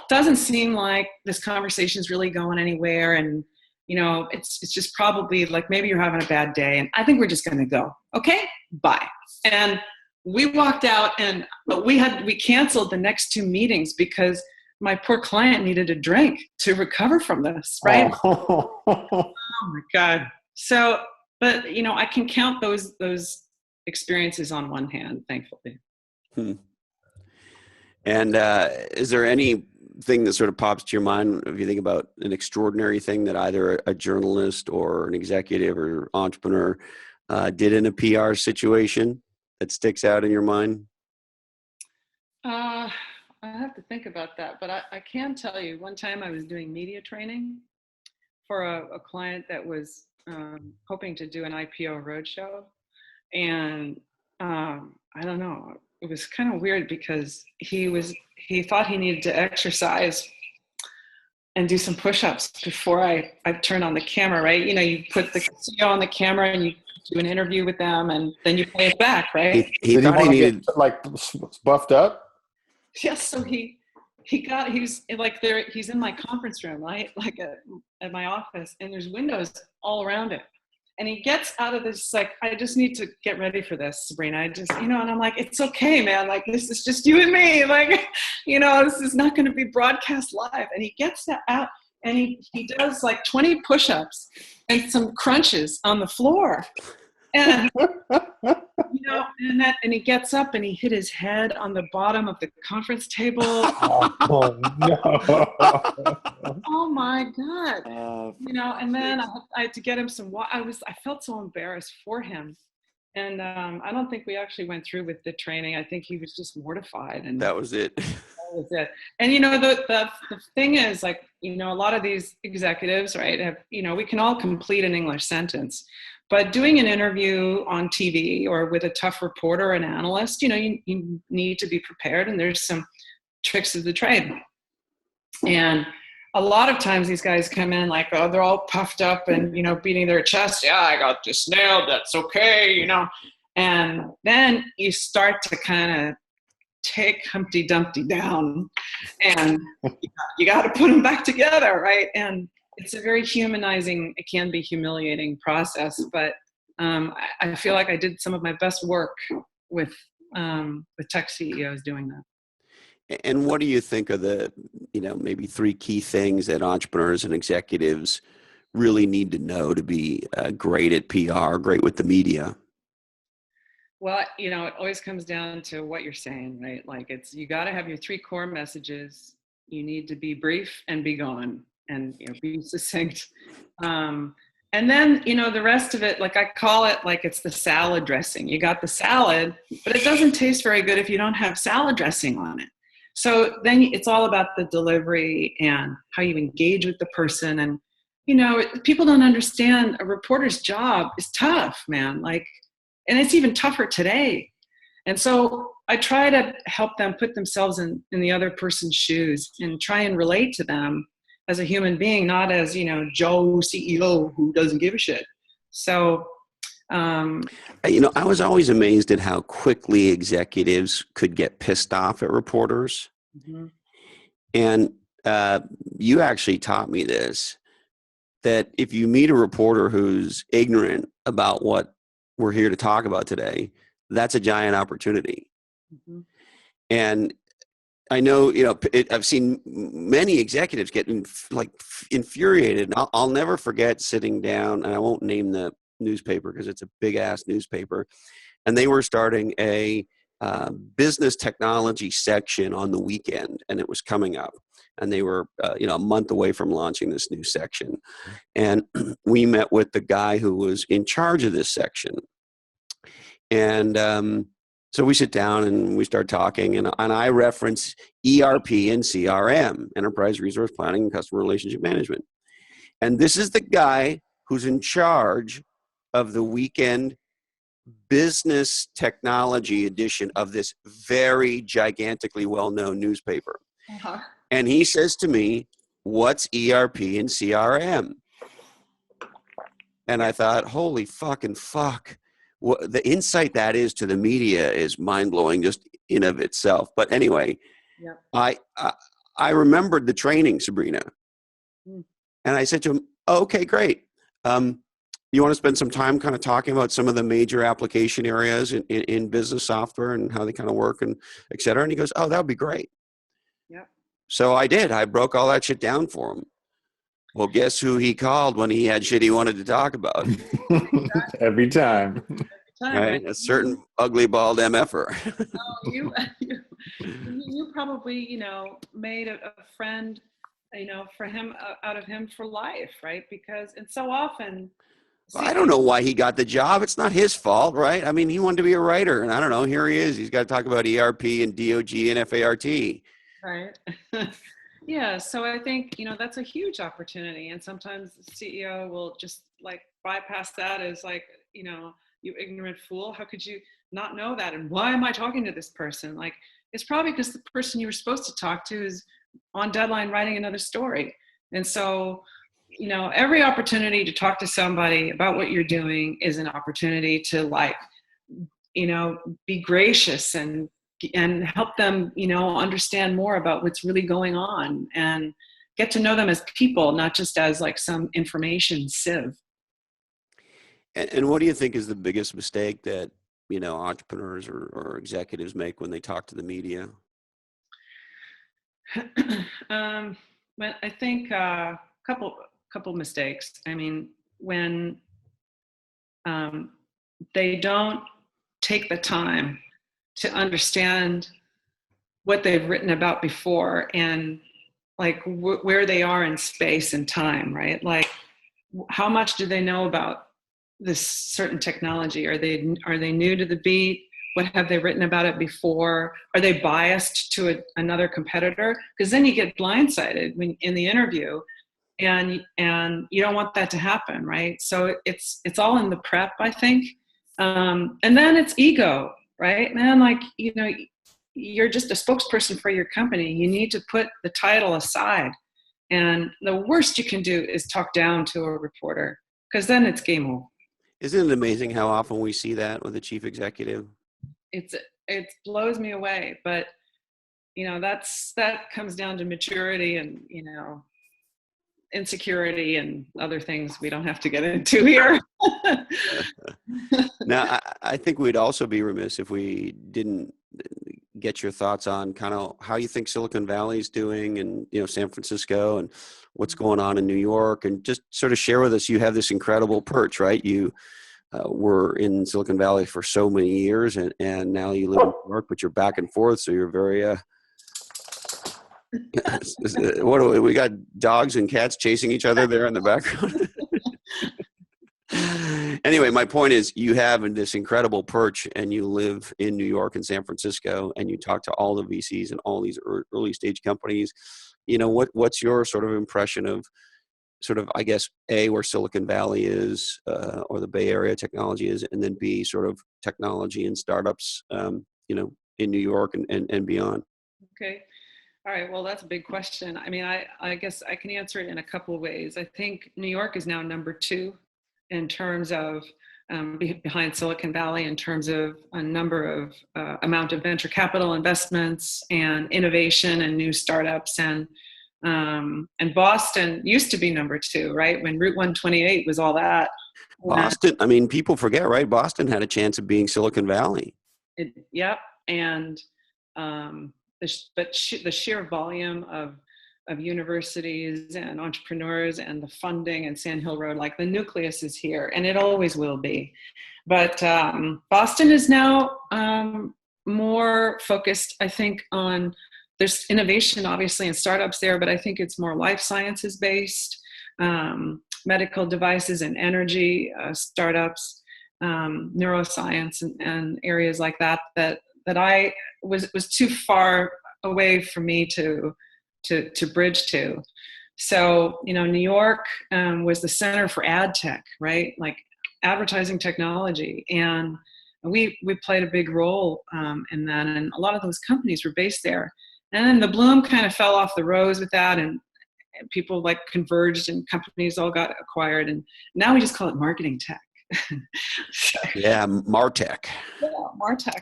C: Doesn't seem like this conversation is really going anywhere. And, it's just probably like maybe you're having a bad day. And I think we're just going to go. Okay, bye. And we walked out, and we canceled the next 2 meetings because my poor client needed a drink to recover from this, right? Oh my God. So, but I can count those experiences on one hand, thankfully.
A: And is there anything that sort of pops to your mind if you think about an extraordinary thing that either a journalist or an executive or entrepreneur did in a PR situation that sticks out in your mind?
C: I have to think about that, but I can tell you, one time I was doing media training for a client that was hoping to do an IPO roadshow. And I don't know, it was kind of weird because he thought he needed to exercise and do some push-ups before I turned on the camera, right? You put the CEO on the camera and you do an interview with them, and then you play it back, right?
B: He thought he needed like buffed up.
C: Yes, so he's like there. He's in my conference room, right? Like at my office, and there's windows all around it. And he gets out of this like, I just need to get ready for this, Sabrina. I just, and I'm like, it's okay, man. Like, this is just you and me. Like, this is not going to be broadcast live. And he gets that out, and he does like 20 push-ups and some crunches on the floor. And, and he gets up and he hit his head on the bottom of the conference table.
B: Oh no.
C: Oh my God. And then I had to get him some water. I felt so embarrassed for him. And I don't think we actually went through with the training. I think he was just mortified. And
A: that was it.
C: That was it. And the thing is, like, a lot of these executives, right, have, we can all complete an English sentence. But doing an interview on TV or with a tough reporter or an analyst, you need to be prepared, and there's some tricks of the trade. And a lot of times these guys come in like, oh, they're all puffed up and, beating their chest. Yeah, I got this nailed. That's okay, And then you start to kind of take Humpty Dumpty down, and you got to put them back together, right? And it's a very humanizing, it can be humiliating process, but I feel like I did some of my best work with tech CEOs doing that.
A: And what do you think are the, maybe 3 key things that entrepreneurs and executives really need to know to be great at PR, great with the media?
C: Well, it always comes down to what you're saying, right? Like you got to have your 3 core messages. You need to be brief and be gone. and be succinct. And then, the rest of it, like I call it like it's the salad dressing. You got the salad, but it doesn't taste very good if you don't have salad dressing on it. So then it's all about the delivery and how you engage with the person. And, people don't understand a reporter's job is tough, man. And it's even tougher today. And so I try to help them put themselves in the other person's shoes and try and relate to them as a human being, not as, Joe CEO who doesn't give a shit. So,
A: I was always amazed at how quickly executives could get pissed off at reporters.
C: Mm-hmm.
A: And you actually taught me this, that if you meet a reporter who's ignorant about what we're here to talk about today, that's a giant opportunity.
C: Mm-hmm.
A: And I know, I've seen many executives get infuriated. I'll never forget sitting down, and I won't name the newspaper because it's a big ass newspaper, and they were starting a business technology section on the weekend, and it was coming up, and they were a month away from launching this new section. And we met with the guy who was in charge of this section, and so we sit down and we start talking, and I reference ERP and CRM, Enterprise Resource Planning and Customer Relationship Management. And this is the guy who's in charge of the weekend business technology edition of this very gigantically well-known newspaper.
C: Uh-huh.
A: And he says to me, "What's ERP and CRM?" And I thought, holy fucking fuck. The insight that is to the media is mind-blowing just in of itself. But anyway,
C: yeah.
A: I remembered the training, Sabrina.
C: Mm.
A: And I said to him, okay, great. You want to spend some time kind of talking about some of the major application areas in business software and how they kind of work and et cetera? And he goes, oh, that would be great.
C: Yep.
A: So I did. I broke all that shit down for him. Well, guess who he called when he had shit he wanted to talk about?
D: Every time.
A: Right? A certain ugly, bald MFer.
C: Oh, you probably, made a friend, for him, out of him for life, right? Because, and so often.
A: I don't know why he got the job. It's not his fault, right? I mean, he wanted to be a writer, and I don't know. Here he is. He's got to talk about ERP and DOG and FART.
C: Right. Yeah. So I think, that's a huge opportunity. And sometimes the CEO will just bypass that as you ignorant fool. How could you not know that? And why am I talking to this person? It's probably because the person you were supposed to talk to is on deadline writing another story. And so, every opportunity to talk to somebody about what you're doing is an opportunity to be gracious and help them, understand more about what's really going on and get to know them as people, not just as some information sieve.
A: And what do you think is the biggest mistake that, entrepreneurs or executives make when they talk to the media?
C: But I think a couple mistakes. I mean, when they don't take the time to understand what they've written about before and where they are in space and time, right? How much do they know about this certain technology? Are they new to the beat? What have they written about it before? Are they biased to another competitor? Because then you get blindsided when in the interview, and you don't want that to happen, right? So it's all in the prep, I think. And then it's ego, right, man? You're just a spokesperson for your company. You need to put the title aside. And the worst you can do is talk down to a reporter, because then it's game over.
A: Isn't it amazing how often we see that with a chief executive?
C: It blows me away, but that comes down to maturity and insecurity and other things we don't have to get into here.
A: Now, I think we'd also be remiss if we didn't get your thoughts on kind of how you think Silicon Valley is doing, and San Francisco, and what's going on in New York, and just sort of share with us. You have this incredible perch, right? You were in Silicon Valley for so many years, and now you live in New York, but you're back and forth, so you're very What do we got? Dogs and cats chasing each other there in the background. Anyway, my point is, you have this incredible perch, and you live in New York and San Francisco, and you talk to all the VCs and all these early stage companies. What's your sort of impression of sort of, I guess, A, where Silicon Valley is, or the Bay Area technology is, and then B, sort of technology and startups, in New York and beyond?
C: Okay. All right. Well, that's a big question. I mean, I guess I can answer it in a couple of ways. I think New York is now number 2 in terms of behind Silicon Valley in terms of a number of amount of venture capital investments and innovation and new startups. And Boston used to be number 2, right? When Route 128 was all that.
A: Boston, I mean, people forget, right? Boston had a chance of being Silicon Valley.
C: Yep. And the sheer volume of universities and entrepreneurs and the funding and Sand Hill Road, like the nucleus is here, and it always will be. But Boston is now more focused, I think, on, there's innovation obviously in startups there, but I think it's more life sciences based, medical devices and energy startups, neuroscience and areas like that I was too far away for me to bridge to. So, New York was the center for ad tech, right? Like advertising technology. And we played a big role in that. And a lot of those companies were based there. And then the bloom kind of fell off the rose with that. And people like converged and companies all got acquired. And now we just call it marketing tech.
A: Yeah, Martech.
C: Yeah, Martech.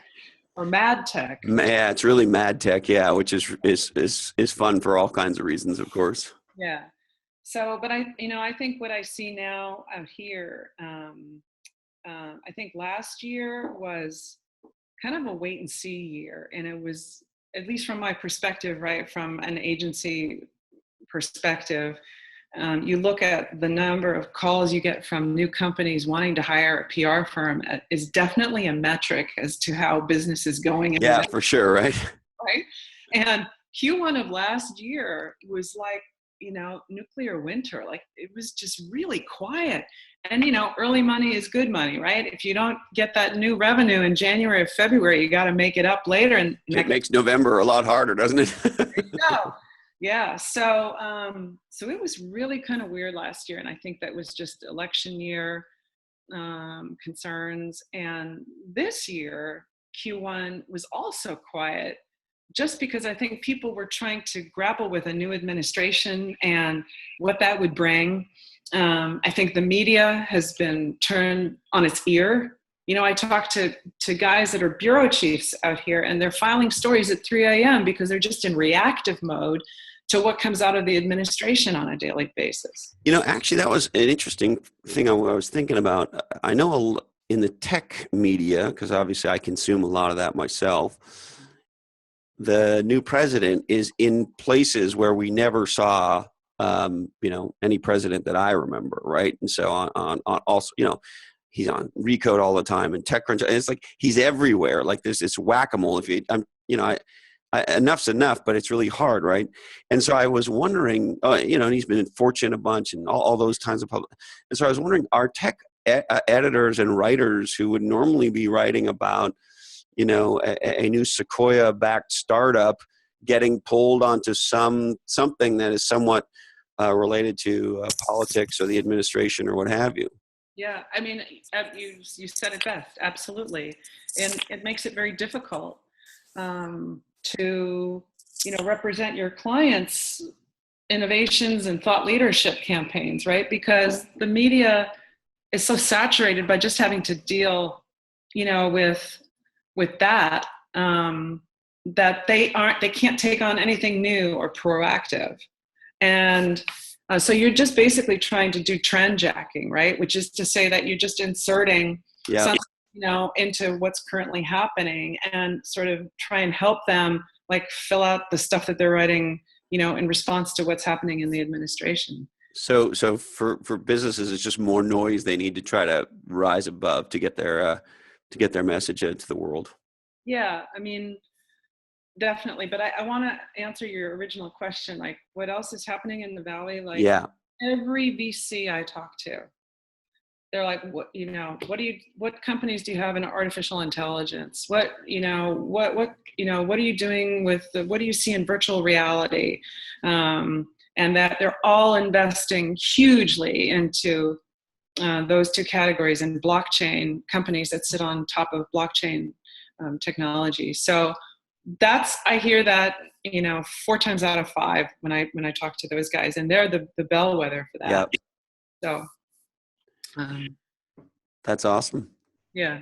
C: Or mad tech.
A: Yeah, it's really mad tech. Yeah, which is fun for all kinds of reasons, of course.
C: Yeah. So, but I think what I see now out here, I think last year was kind of a wait and see year, and it was, at least from my perspective, right, from an agency perspective. You look at the number of calls you get from new companies wanting to hire a PR firm is definitely a metric as to how business is going.
A: Yeah, for sure, right?
C: Right. And Q1 of last year was like, nuclear winter. Like it was just really quiet. And, early money is good money, right? If you don't get that new revenue in January or February, you got to make it up later. And
A: it makes November a lot harder, doesn't it?
C: There you go. Yeah. So it was really kind of weird last year. And I think that was just election year concerns. And this year, Q1 was also quiet, just because I think people were trying to grapple with a new administration and what that would bring. I think the media has been turned on its ear. I talk to guys that are bureau chiefs out here, and they're filing stories at 3 a.m. because they're just in reactive mode to what comes out of the administration on a daily basis.
A: Actually, that was an interesting thing I was thinking about. I know in the tech media, because obviously I consume a lot of that myself, the new president is in places where we never saw, any president that I remember, right? And so on also, he's on Recode all the time and TechCrunch. And it's like he's everywhere. Like there's this whack-a-mole. Enough's enough, but it's really hard, right? And so I was wondering, and he's been in Fortune a bunch and all those kinds of public. And so I was wondering, are tech editors and writers who would normally be writing about, a new Sequoia-backed startup getting pulled onto something that is somewhat related to politics or the administration or what have you?
C: Yeah, I mean, you said it best. Absolutely, and it makes it very difficult to represent your clients' innovations and thought leadership campaigns, right? Because the media is so saturated by just having to deal, with that, that they can't take on anything new or proactive. And so you're just basically trying to do trend jacking, right? Which is to say that you're just inserting something, into what's currently happening and sort of try and help them like fill out the stuff that they're writing, in response to what's happening in the administration.
A: So for businesses, it's just more noise they need to try to rise above to get their message out to the world.
C: Yeah, I mean, definitely. But I want to answer your original question. Like, what else is happening in the Valley? Like,
A: Yeah.
C: every VC I talk to, they're like, what, what companies do you have in artificial intelligence? What are you doing with what do you see in virtual reality? And that they're all investing hugely into those two categories, and blockchain companies that sit on top of blockchain technology. So I hear that 4 times out of 5 when I talk to those guys, and they're the bellwether for that.
A: Yeah.
C: So
A: that's awesome.
C: yeah.